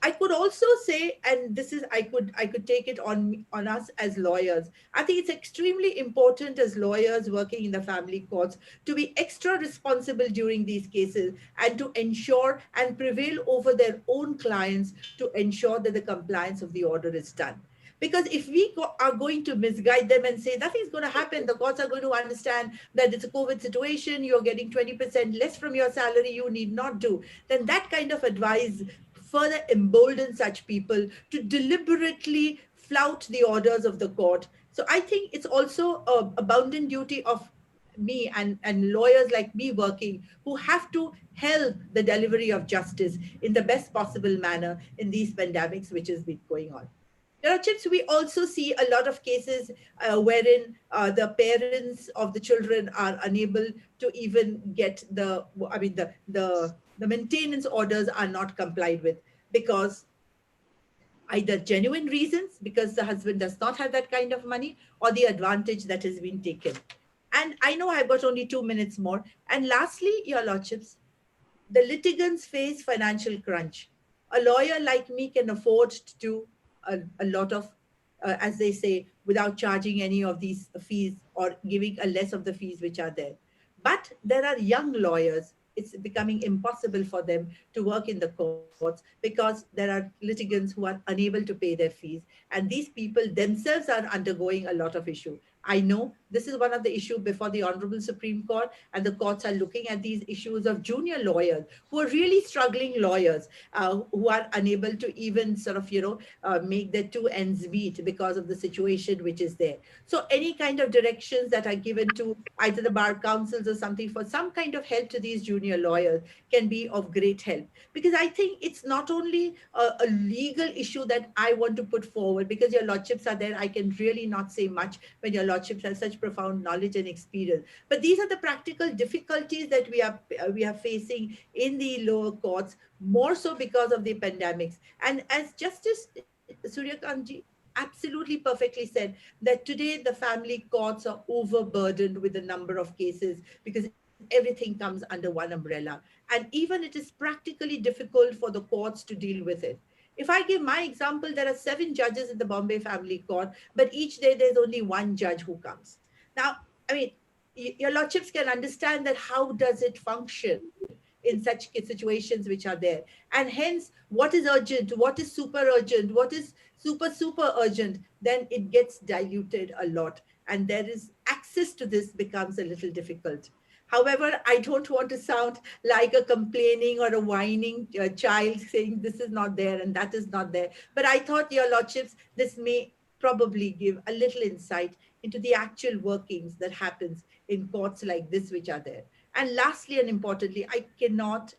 I could also say, and this is, I could take it on us as lawyers. I think it's extremely important as lawyers working in the family courts to be extra responsible during these cases and to ensure and prevail over their own clients to ensure that the compliance of the order is done. Because if we are going to misguide them and say nothing's going to happen, the courts are going to understand that it's a COVID situation, you're getting 20% less from your salary, you need not do, then that kind of advice further embolden such people to deliberately flout the orders of the court. So I think it's also a bounden duty of me and lawyers like me working, who have to help the delivery of justice in the best possible manner in these pandemics which has been going on. Chips, we also see a lot of cases wherein the parents of the children are unable to even get the the maintenance orders are not complied with because either genuine reasons, because the husband does not have that kind of money, or the advantage that has been taken. And I know I've got only 2 minutes more. And lastly, Your Lordships, the litigants face financial crunch. A lawyer like me can afford to do a lot of, as they say, without charging any of these fees or giving a less of the fees which are there. But there are young lawyers. It's becoming impossible for them to work in the courts because there are litigants who are unable to pay their fees. And these people themselves are undergoing a lot of issue. I know this is one of the issues before the Honorable Supreme Court, and the courts are looking at these issues of junior lawyers who are really struggling lawyers, who are unable to even sort of, make their two ends meet because of the situation which is there. So any kind of directions that are given to either the bar councils or something for some kind of help to these junior lawyers can be of great help. Because I think it's not only a legal issue that I want to put forward, because Your Lordships are there, I can really not say much when Your Lordships have such profound knowledge and experience. But these are the practical difficulties that we are facing in the lower courts, more so because of the pandemics. And as Justice Suryakantji absolutely perfectly said, that today the family courts are overburdened with the number of cases because everything comes under one umbrella. And even it is practically difficult for the courts to deal with it. If I give my example, there are 7 judges in the Bombay Family Court, but each day there's only one judge who comes. Now, I mean, Your Lordships can understand that how does it function in such situations which are there. And hence, what is urgent, what is super urgent, what is super urgent, then it gets diluted a lot. And there is access to this becomes a little difficult. However, I don't want to sound like a complaining or a whining child saying this is not there and that is not there. But I thought, Your Lordships, this may probably give a little insight into the actual workings that happens in courts like this, which are there. And lastly and importantly, I cannot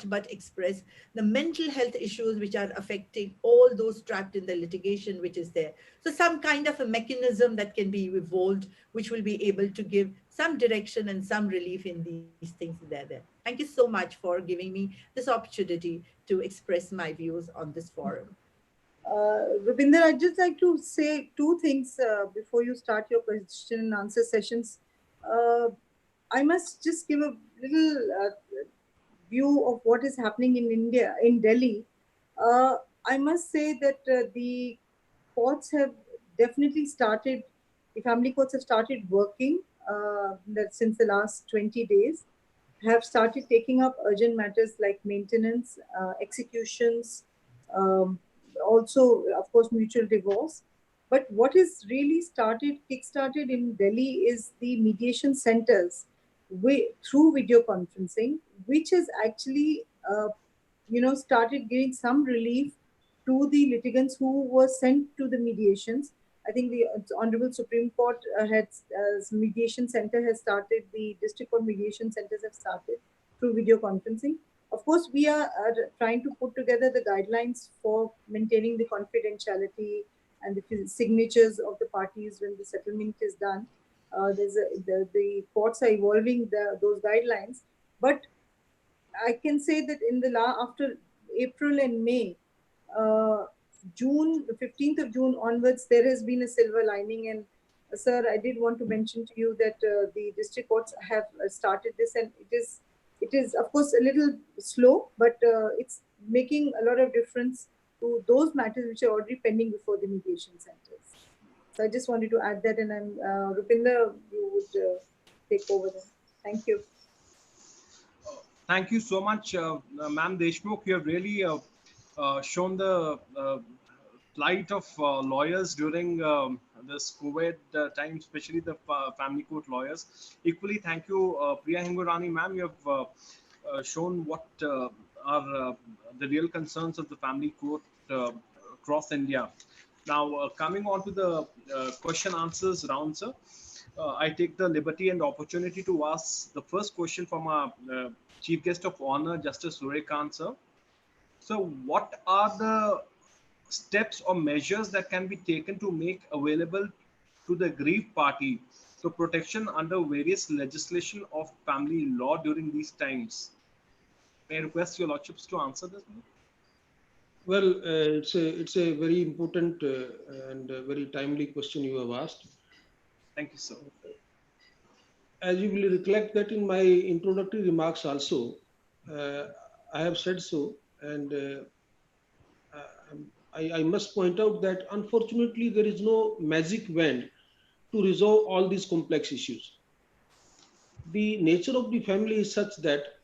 but express the mental health issues which are affecting all those trapped in the litigation which is there. So some kind of a mechanism that can be evolved, which will be able to give some direction and some relief in these things that are there. Thank you so much for giving me this opportunity to express my views on this forum. Rupinder, I'd just like to say 2 things before you start your question and answer sessions. I must just give a little view of what is happening in India, in Delhi. I must say that the courts have definitely started, the family courts have started working since the last 20 days, have started taking up urgent matters like maintenance, executions, um, also, of course, mutual divorce. But what is really kick-started in Delhi is the mediation centers through video conferencing, which has actually, started giving some relief to the litigants who were sent to the mediations. I think the Honorable Supreme Court mediation center has started, the district court mediation centers have started through video conferencing. Of course, we are trying to put together the guidelines for maintaining the confidentiality and the signatures of the parties when the settlement is done. The courts are evolving those guidelines, but I can say that in after April and May, June, 15th of June onwards, there has been a silver lining. And sir, I did want to mention to you that the district courts have started this, and it is of course a little slow, but it's making a lot of difference to those matters which are already pending before the mediation centers. So I just wanted to add that, and I'm Rupinder, you would take over then. Thank you. Thank you so much, Ma'am Deshmukh. You have really shown the plight of lawyers during this COVID time, especially the family court lawyers. Equally, thank you, Priya Hingorani, ma'am. You have shown what are the real concerns of the family court across India. Now, coming on to the question answers round, sir. I take the liberty and opportunity to ask the first question from our Chief Guest of Honor, Justice Suryakant, sir. So, what are the steps or measures that can be taken to make available to the aggrieved party the protection under various legislation of family law during these times? May I request your lordships to answer this? Well, it's a very important and very timely question you have asked. Thank you, sir. As you will recollect that in my introductory remarks also, I have said so, and I must point out that unfortunately there is no magic wand to resolve all these complex issues. The nature of the family is such that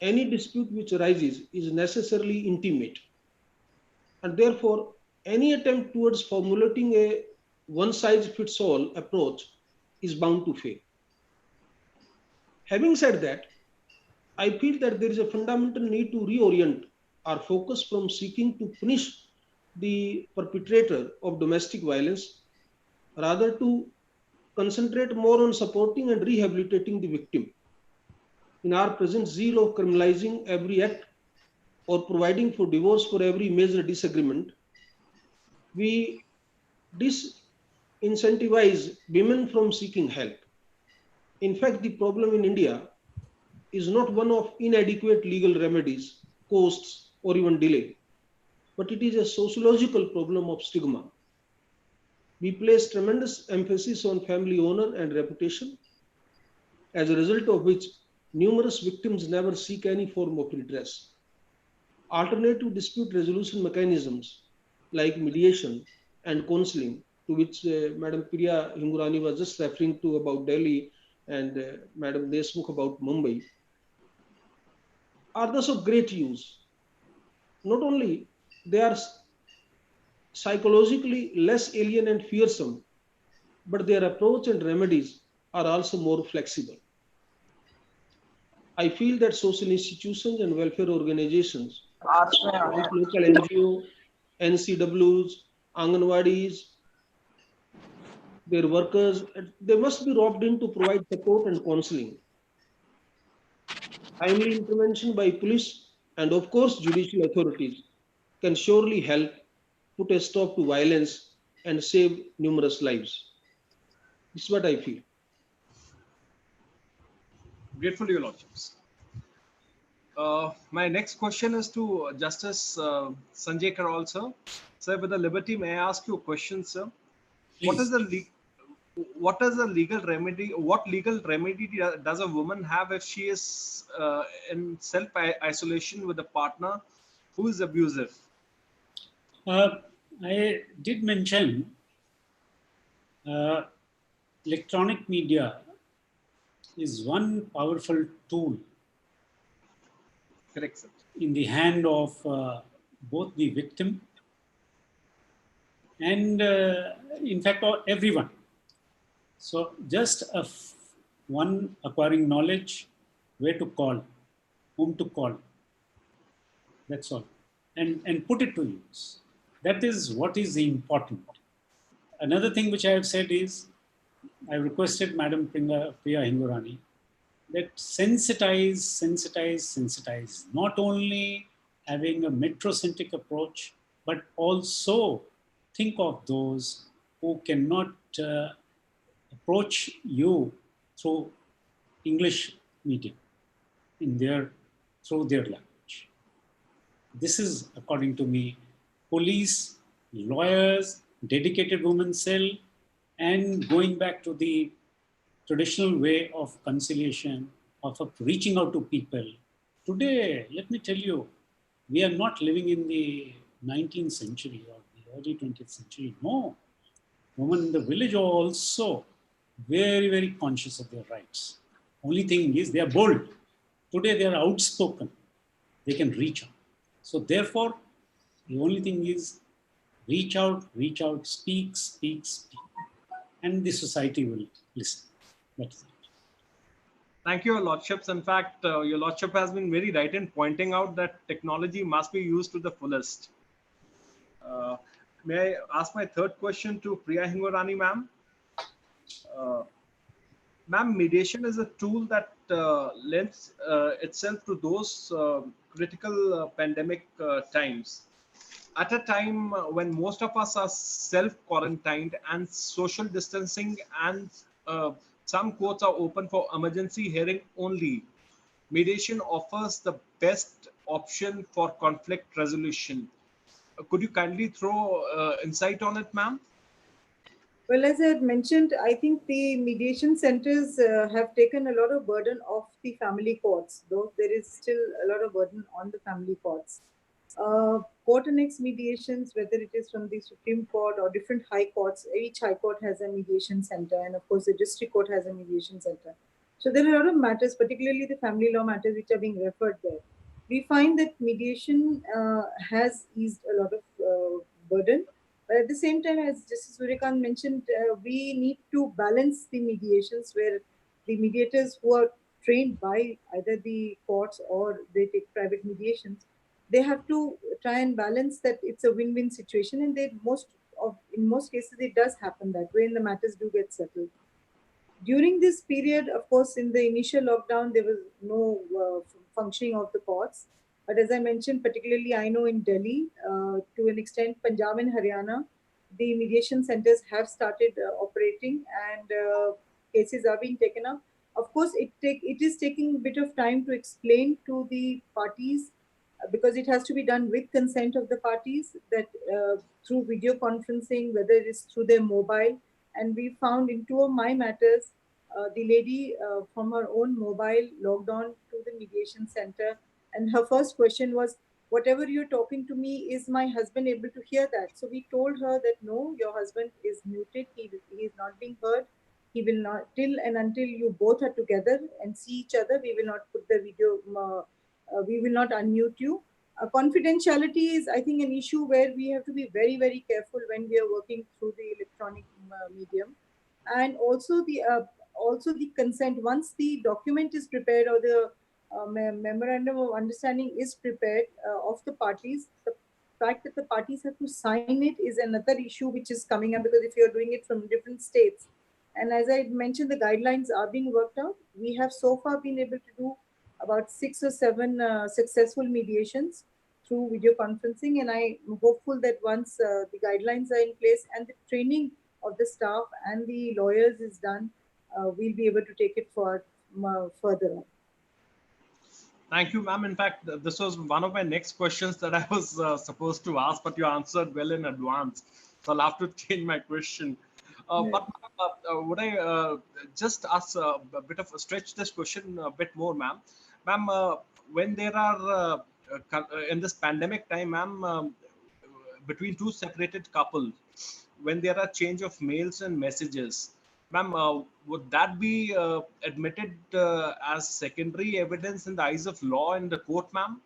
any dispute which arises is necessarily intimate, and therefore any attempt towards formulating a one-size-fits-all approach is bound to fail. Having said that, I feel that there is a fundamental need to reorient our focus from seeking to punish the perpetrator of domestic violence, rather to concentrate more on supporting and rehabilitating the victim. In our present zeal of criminalizing every act or providing for divorce for every major disagreement, we disincentivize women from seeking help. In fact, the problem in India is not one of inadequate legal remedies, costs, or even delay, but it is a sociological problem of stigma. We place tremendous emphasis on family honor and reputation, as a result of which numerous victims never seek any form of redress. Alternative dispute resolution mechanisms like mediation and counseling, to which Madam Priya Hingurani was just referring to about Delhi and Madam Deshmukh about Mumbai, are thus of great use. Not only they are psychologically less alien and fearsome, but their approach and remedies are also more flexible. I feel that social institutions and welfare organizations like local NGO, NCWs, Anganwadis, their workers, they must be roped in to provide support and counseling. Timely intervention by police and, of course, judicial authorities can surely help put a stop to violence and save numerous lives. This is what I feel. Grateful to your lordships. My next question is to Justice Sanjay Karol, sir. Sir, with the liberty, may I ask you a question, sir? What is the legal remedy? What legal remedy does a woman have if she is in self-isolation with a partner who is abusive? I did mention electronic media is one powerful tool Correct, sir. in the hand of both the victim and in fact everyone. So just one acquiring knowledge, where to call, whom to call, that's all, and put it to use. That is what is important. Another thing which I have said is, I requested Madam Priya Hingurani that sensitize, not only having a metrocentric approach, but also think of those who cannot approach you through English medium through their language. This is, according to me, police, lawyers, dedicated women's cell, and going back to the traditional way of conciliation, of reaching out to people. Today, let me tell you, we are not living in the 19th century or the early 20th century. No. Women in the village are also very, very conscious of their rights. Only thing is they are bold. Today they are outspoken. They can reach out. So therefore, the only thing is reach out, speak. And the society will listen. That's it. Thank you, Your Lordships. In fact, Your Lordship has been very right in pointing out that technology must be used to the fullest. May I ask my third question to Priya Hingurani, ma'am? Ma'am, mediation is a tool that lends itself to those critical pandemic times. At a time when most of us are self-quarantined and social distancing, and some courts are open for emergency hearing only, mediation offers the best option for conflict resolution? Could you kindly throw insight on it, ma'am? Well, as I had mentioned, I think the mediation centers have taken a lot of burden off the family courts, though there is still a lot of burden on the family courts. Court annexed mediations, whether it is from the Supreme Court or different high courts, each high court has a mediation center, and of course, the district court has a mediation center. So there are a lot of matters, particularly the family law matters, which are being referred there. We find that mediation has eased a lot of burden. But at the same time, as Justice Suryakant mentioned, we need to balance the mediations where the mediators who are trained by either the courts or they take private mediations, they have to try and balance that it's a win-win situation, and in most cases it does happen that way, and the matters do get settled. During this period, of course, in the initial lockdown, there was no functioning of the courts. But as I mentioned, particularly I know in Delhi, to an extent, Punjab and Haryana, the mediation centers have started operating, and cases are being taken up. Of course, it is taking a bit of time to explain to the parties because it has to be done with consent of the parties, that through video conferencing, whether it is through their mobile. And we found in two of my matters, the lady from her own mobile logged on to the mediation center, and her first question was, whatever you're talking to me, is my husband able to hear that? So we told her that no, your husband is muted, he is not being heard. He will not, till and until you both are together and see each other, we will not put the video, we will not unmute you. Confidentiality is, I think, an issue where we have to be very, very careful when we are working through the electronic medium. And also the consent. Once the document is prepared or the memorandum of understanding is prepared of the parties, the fact that the parties have to sign it is another issue which is coming up, because if you're doing it from different states, and as I mentioned, the guidelines are being worked out. We have so far been able to do about 6 or 7 successful mediations through video conferencing, and I'm hopeful that once the guidelines are in place and the training of the staff and the lawyers is done, we'll be able to take it further on. Thank you, ma'am. In fact, this was one of my next questions that I was supposed to ask, but you answered well in advance. So I'll have to change my question. But would I just ask a bit of stretch this question a bit more, ma'am? Ma'am, when there are in this pandemic time, ma'am, between two separated couples, when there are change of mails and messages, ma'am, would that be admitted as secondary evidence in the eyes of law in the court, ma'am?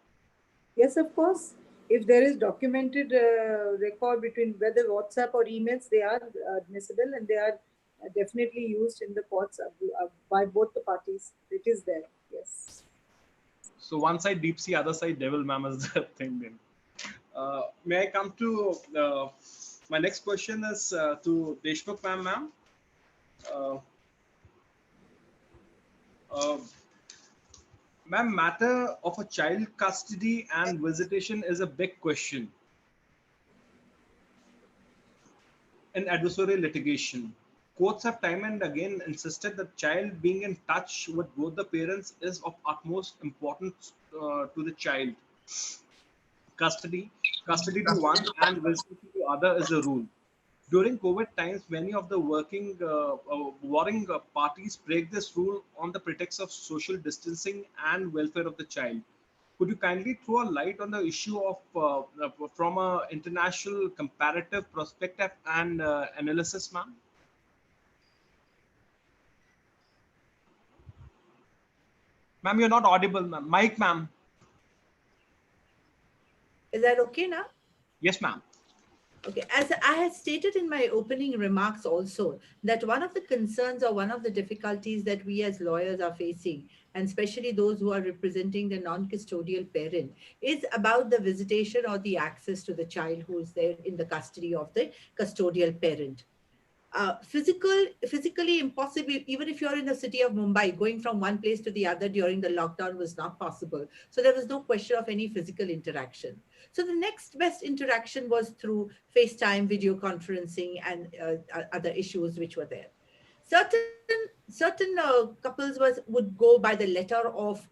Yes, of course. If there is documented record between whether WhatsApp or emails, they are admissible, and they are definitely used in the courts by both the parties. It is there, yes. So one side deep sea, other side devil, ma'am, is the thing. Then may I come to my next question is to Deshmukh ma'am. Ma'am, matter of a child custody and visitation is a big question in adversarial litigation. Courts have time and again insisted that child being in touch with both the parents is of utmost importance to the child. Custody to one and visitation to other is a rule. During COVID times, many of the warring parties break this rule on the pretext of social distancing and welfare of the child. Could you kindly throw a light on the issue of from an international comparative perspective and analysis, ma'am? Ma'am, you're not audible, ma'am. Mike, ma'am. Is that okay now? Yes, ma'am. Okay, as I had stated in my opening remarks also, that one of the concerns or one of the difficulties that we as lawyers are facing, and especially those who are representing the non-custodial parent, is about the visitation or the access to the child who is there in the custody of the custodial parent. Physically impossible, even if you're in the city of Mumbai, going from one place to the other during the lockdown was not possible. So there was no question of any physical interaction. So the next best interaction was through FaceTime, video conferencing, and other issues which were there. Certain couples would go by the letter of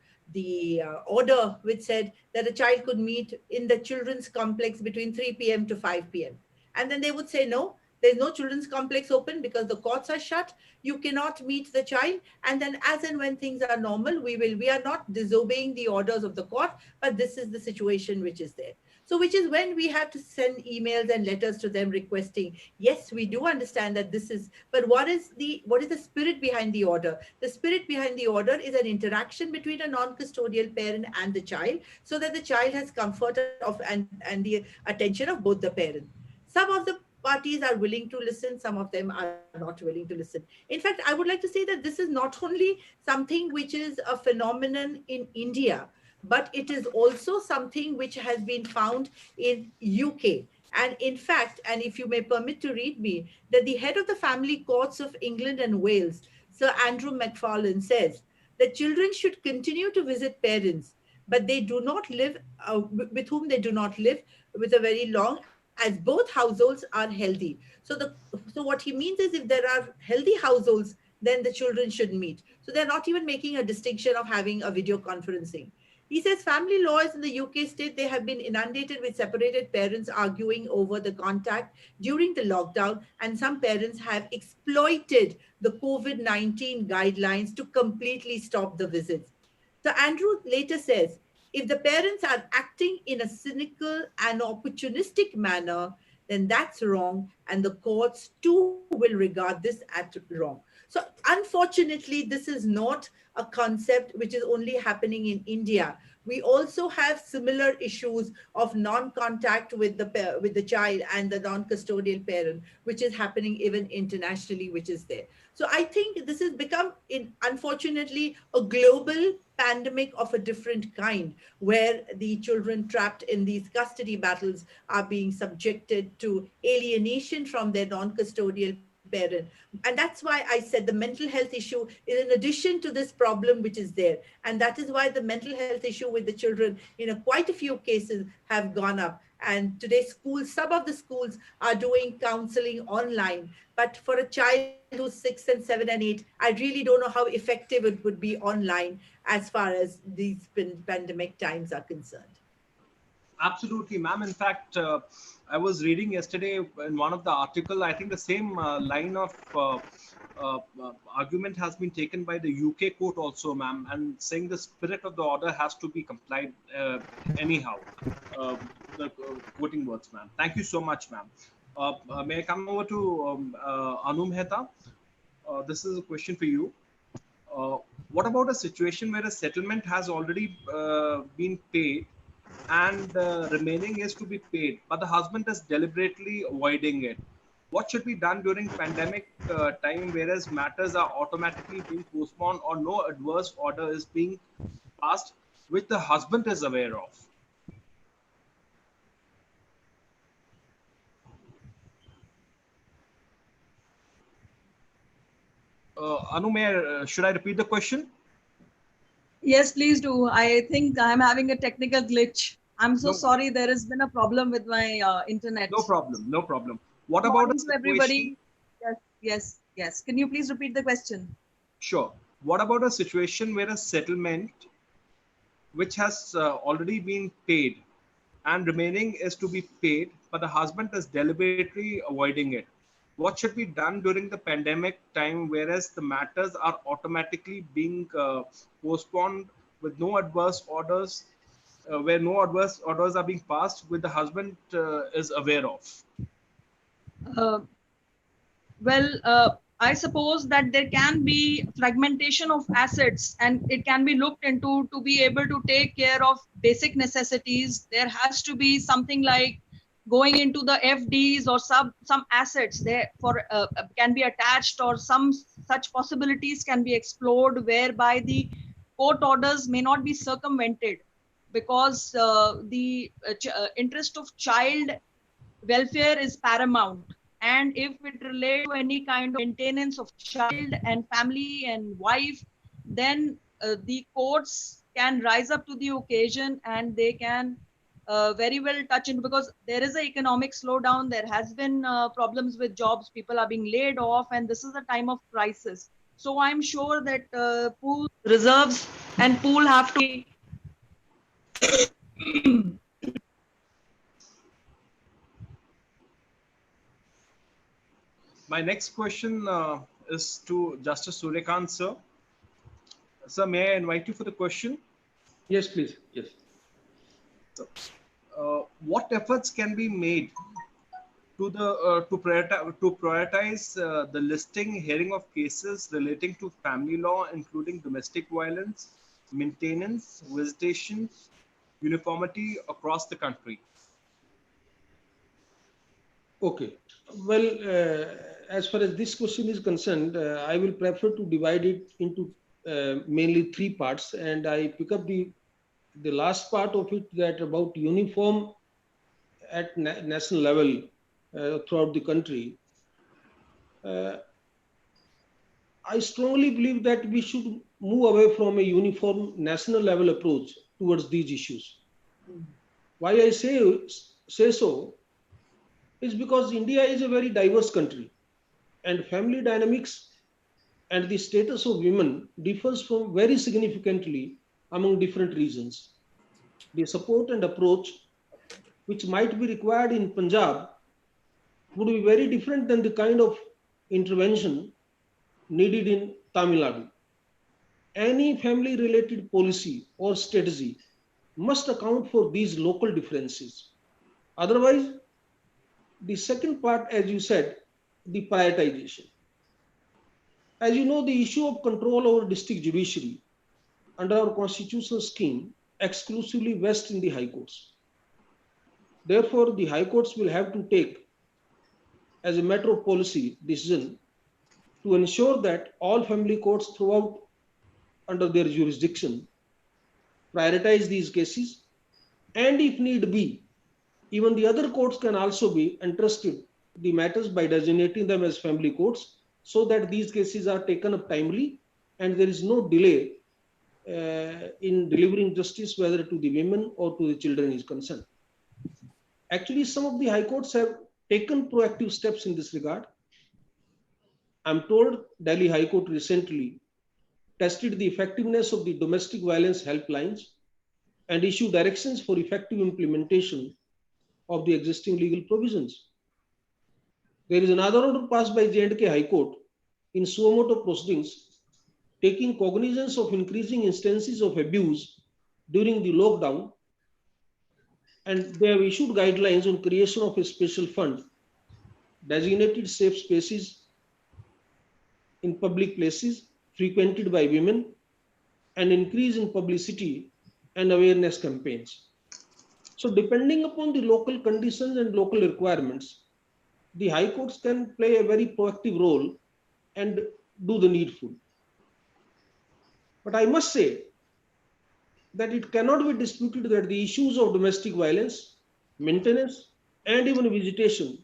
order which said that a child could meet in the children's complex between 3 p.m. to 5 p.m. And then they would say, no, there's no children's complex open because the courts are shut. You cannot meet the child. And then as and when things are normal, we are not disobeying the orders of the court, but this is the situation which is there. So which is when we have to send emails and letters to them requesting, yes, we do understand that this is, but what is the spirit behind the order? The spirit behind the order is an interaction between a non-custodial parent and the child, so that the child has comfort of and the attention of both the parents. Some of the parties are willing to listen, some of them are not willing to listen. In fact, I would like to say that this is not only something which is a phenomenon in India, but it is also something which has been found in UK. And in fact, and if you may permit to read me, that the head of the family courts of England and Wales, Sir Andrew McFarlane, says that children should continue to visit parents, but they do not live with whom they do not live with a very long, as both households are healthy. So what he means is, if there are healthy households, then the children should meet. So they're not even making a distinction of having a video conferencing. He says family lawyers in the UK state they have been inundated with separated parents arguing over the contact during the lockdown, and some parents have exploited the COVID-19 guidelines to completely stop the visits. So Andrew later says, if the parents are acting in a cynical and opportunistic manner, then that's wrong, and the courts too will regard this as wrong. So unfortunately, this is not a concept which is only happening in India. We also have similar issues of non-contact with the child and the non-custodial parent, which is happening even internationally, which is there. So I think this has become, unfortunately, a global pandemic of a different kind, where the children trapped in these custody battles are being subjected to alienation from their non-custodial parent. And that's why I said the mental health issue is in addition to this problem which is there. And that is why the mental health issue with the children in quite a few cases have gone up. And today some of the schools are doing counseling online. But for a child who's 6 and 7 and 8, I really don't know how effective it would be online as far as these pandemic times are concerned. Absolutely, ma'am. In fact, I was reading yesterday in one of the article, I think the same line of argument has been taken by the UK court also, ma'am, and saying the spirit of the order has to be complied anyhow. The quoting words, ma'am. Thank you so much, ma'am. May I come over to Anu Mehta? This is a question for you. What about a situation where a settlement has already been paid and remaining is to be paid, but the husband is deliberately avoiding it? What should be done during pandemic time, whereas matters are automatically being postponed or no adverse order is being passed, which the husband is aware of? Anu, should I repeat the question? Yes, please do. I think I'm having a technical glitch. I'm so sorry. There has been a problem with my internet. No problem. No problem. What Good about morning to everybody? Yes. Can you please repeat the question? Sure. What about a situation where a settlement which has already been paid and remaining is to be paid, but the husband is deliberately avoiding it? What should be done during the pandemic time, whereas the matters are automatically being postponed with no adverse orders, where no adverse orders are being passed, which the husband is aware of? I suppose that there can be fragmentation of assets, and it can be looked into to be able to take care of basic necessities. There has to be something like going into the FDs or some assets there for can be attached, or some such possibilities can be explored whereby the court orders may not be circumvented, because the interest of child welfare is paramount. And if it relates to any kind of maintenance of child and family and wife, then the courts can rise up to the occasion, and they can very well touch into, because there is an economic slowdown. There has been problems with jobs. People are being laid off, and this is a time of crisis. So I'm sure that pool reserves and pool have to be My next question is to Justice Suryakant, sir. Sir, may I invite you for the question? Yes, please. Yes. What efforts can be made to prioritize the listing hearing of cases relating to family law, including domestic violence, maintenance, visitations, uniformity across the country? Okay. Well, as far as this question is concerned, I will prefer to divide it into mainly three parts, and I pick up the last part of it, that about uniform at national level throughout the country. I strongly believe that we should move away from a uniform national level approach towards these issues. Why I say so is because India is a very diverse country, and family dynamics and the status of women differs from very significantly among different regions. The support and approach which might be required in Punjab would be very different than the kind of intervention needed in Tamil Nadu. Any family related policy or strategy must account for these local differences. Otherwise, the second part, as you said, the prioritization. As you know, the issue of control over district judiciary under our constitutional scheme exclusively vests in the high courts. Therefore, the high courts will have to take, as a matter of policy decision, to ensure that all family courts throughout under their jurisdiction prioritize these cases, and if need be, even the other courts can also be entrusted the matters by designating them as family courts, so that these cases are taken up timely and there is no delay in delivering justice, whether to the women or to the children is concerned. Actually, some of the high courts have taken proactive steps in this regard. I'm told Delhi High Court recently tested the effectiveness of the domestic violence helplines and issued directions for effective implementation of the existing legal provisions. There is another order passed by J&K High Court in suo motu proceedings, taking cognizance of increasing instances of abuse during the lockdown, and they have issued guidelines on creation of a special fund, designated safe spaces in public places frequented by women, and increase in publicity and awareness campaigns. So depending upon the local conditions and local requirements, the high courts can play a very proactive role and do the needful. But I must say that it cannot be disputed that the issues of domestic violence, maintenance, and even visitation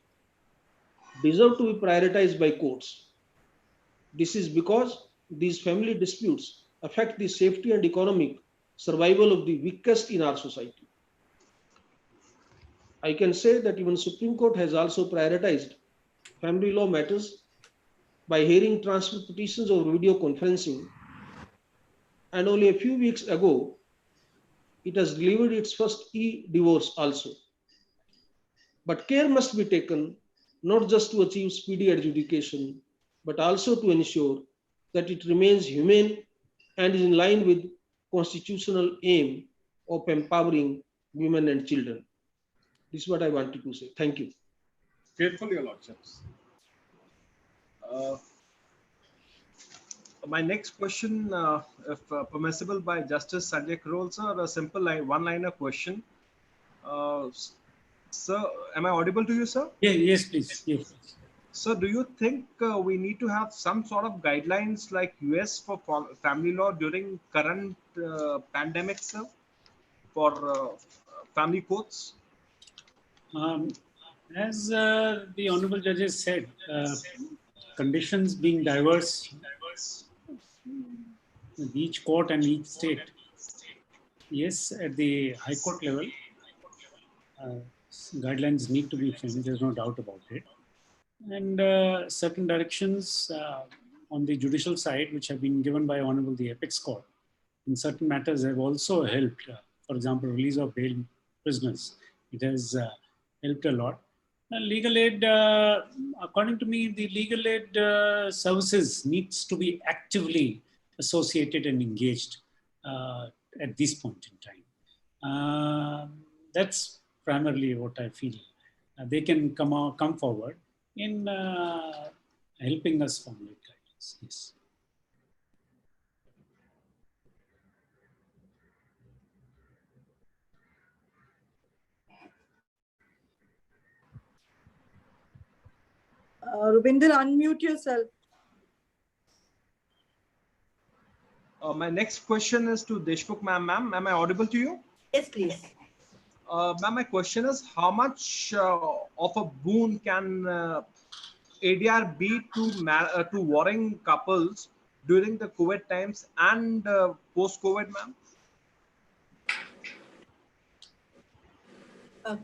deserve to be prioritized by courts. This is because these family disputes affect the safety and economic survival of the weakest in our society. I can say that even Supreme Court has also prioritized family law matters by hearing transfer petitions or video conferencing, and only a few weeks ago, it has delivered its first e-divorce also. But care must be taken not just to achieve speedy adjudication, but also to ensure that it remains humane and is in line with constitutional aim of empowering women and children. This is what I wanted to say. Thank you. Grateful, Your Lordships. My next question, if permissible by Justice Sanjay Karol, sir, a simple one-liner question. Sir, am I audible to you, sir? Yeah, yes, please. Yes. So do you think we need to have some sort of guidelines like US for family law during current pandemic, sir, for family courts? As the Honorable Judges said, conditions being diverse, each court and each state, yes, at the High Court level, guidelines need to be framed, there's no doubt about it. And certain directions on the judicial side, which have been given by Honorable the Apex Court, in certain matters have also helped for example, release of bail prisoners. It has helped a lot. Legal aid, according to me, the legal aid services needs to be actively associated and engaged at this point in time. That's primarily what I feel. They can come forward in helping us formulate guidelines. Yes. Rubinder, unmute yourself. My next question is to Deshmukh ma'am. Ma'am, am I audible to you? Yes, please. Ma'am, my question is, how much of a boon can ADR be to warring couples during the COVID times and post-COVID, ma'am?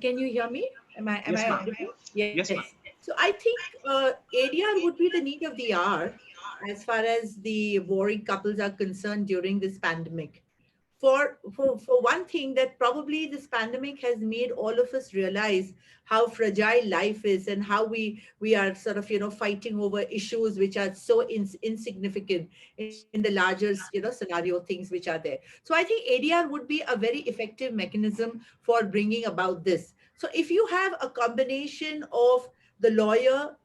Can you hear me? Am I Yes, ma'am. audible? Yes, ma'am. So I think ADR would be the need of the hour as far as the warring couples are concerned during this pandemic. For one thing, that probably this pandemic has made all of us realize how fragile life is and how we are sort of, fighting over issues which are so insignificant in the larger, scenario things which are there. So I think ADR would be a very effective mechanism for bringing about this. So if you have a combination of the lawyer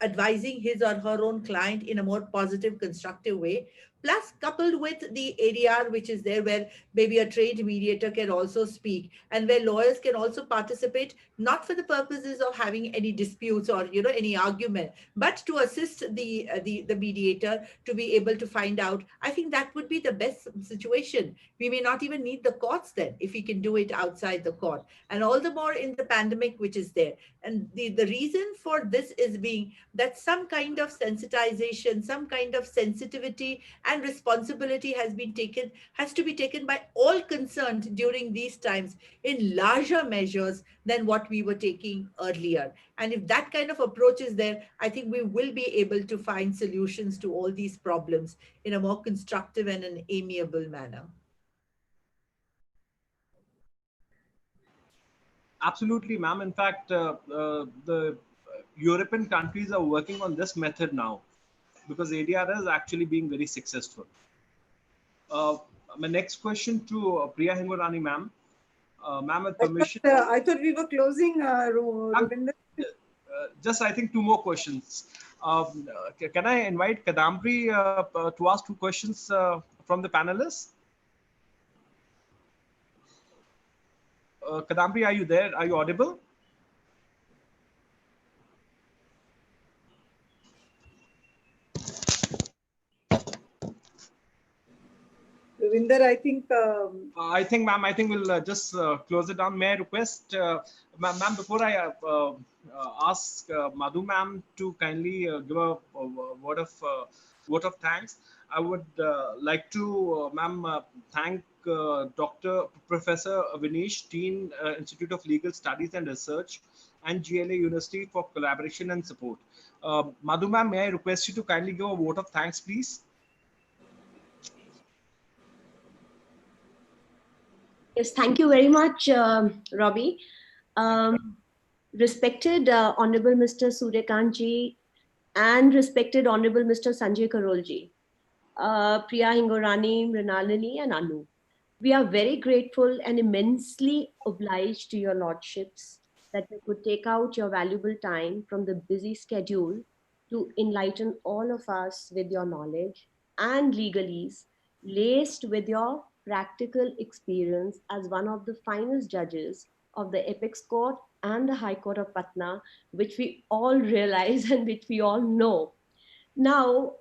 advising his or her own client in a more positive, constructive way, plus coupled with the ADR, which is there, where maybe a trade mediator can also speak, and where lawyers can also participate, not for the purposes of having any disputes or any argument, but to assist the mediator to be able to find out. I think that would be the best situation. We may not even need the courts then if we can do it outside the court, and all the more in the pandemic which is there. And the reason for this is being that some kind of sensitization, some kind of sensitivity and responsibility has to be taken by all concerned during these times in larger measures than what we were taking earlier. And if that kind of approach is there, I think we will be able to find solutions to all these problems in a more constructive and an amiable manner. Absolutely, ma'am. In fact, the European countries are working on this method now because ADR is actually being very successful. My next question to Priya Hingorani, ma'am. Ma'am, with permission. I thought we were closing, Rubinder. Just, I think, two more questions. Can I invite Kadambri to ask two questions from the panelists? Kadambri, are you there? Are you audible? Rubinder, I think. Ma'am, I think we'll just close it down. May I request, ma'am, before I ask Madhu ma'am to kindly give a word of thanks, I would like to, ma'am, thank Professor Vinesh, Dean, Institute of Legal Studies and Research, and GLA University for collaboration and support. Madhu ma'am, may I request you to kindly give a vote of thanks, please? Yes, thank you very much, Robbie. Respected Honorable Mr. Suryakant ji and respected Honorable Mr. Sanjay Karol ji, Priya Hingorani, Mrinalini and Anu. We are very grateful and immensely obliged to your lordships that you could take out your valuable time from the busy schedule to enlighten all of us with your knowledge and legalese laced with your practical experience as one of the finest judges of the Apex Court and the High Court of Patna, which we all realize and which we all know. Now,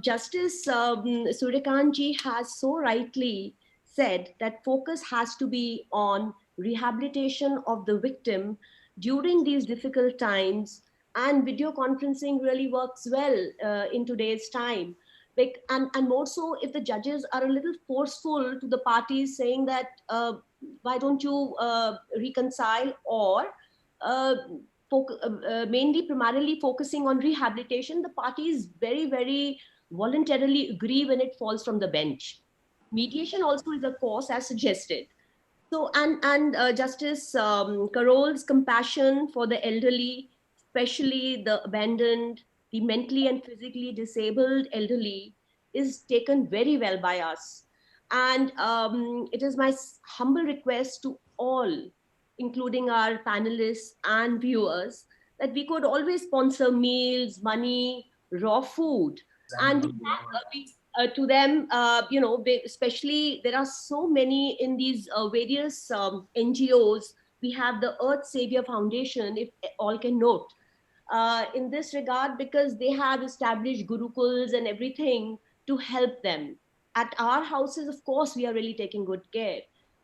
Justice Suryakant ji has so rightly said that focus has to be on rehabilitation of the victim during these difficult times, and video conferencing really works well in today's time. And more so if the judges are a little forceful to the parties saying that why don't you reconcile, or primarily focusing on rehabilitation, the parties very, very voluntarily agree when it falls from the bench. Mediation also is a course as suggested. So, and Justice Karol's compassion for the elderly, especially the abandoned, the mentally and physically disabled elderly, is taken very well by us. And it is my humble request to all, including our panelists and viewers, that we could always sponsor meals, money, raw food, and to them, especially there are so many in these various NGOs. We have the Earth Savior Foundation, if all can note, in this regard, because they have established gurukuls and everything to help them. At our houses, of course, we are really taking good care.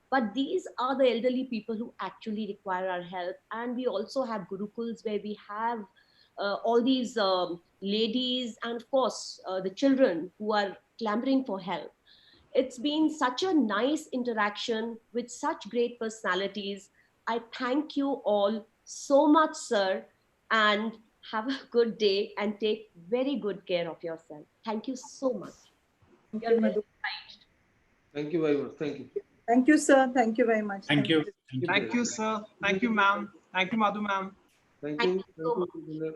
But these are the elderly people who actually require our help. And we also have gurukuls where we have all these ladies and, of course, the children who are clamoring for help. It's been such a nice interaction with such great personalities. I thank you all so much, sir, and have a good day and take very good care of yourself. Thank you so much. Thank You're you, very Madhu. kind. Thank you very much. Thank you. Thank you, sir. Thank you very much. Thank you. Thank you, sir. Thank you, ma'am. Thank you, Madhu, ma'am. Thank Thank you. you so Thank you.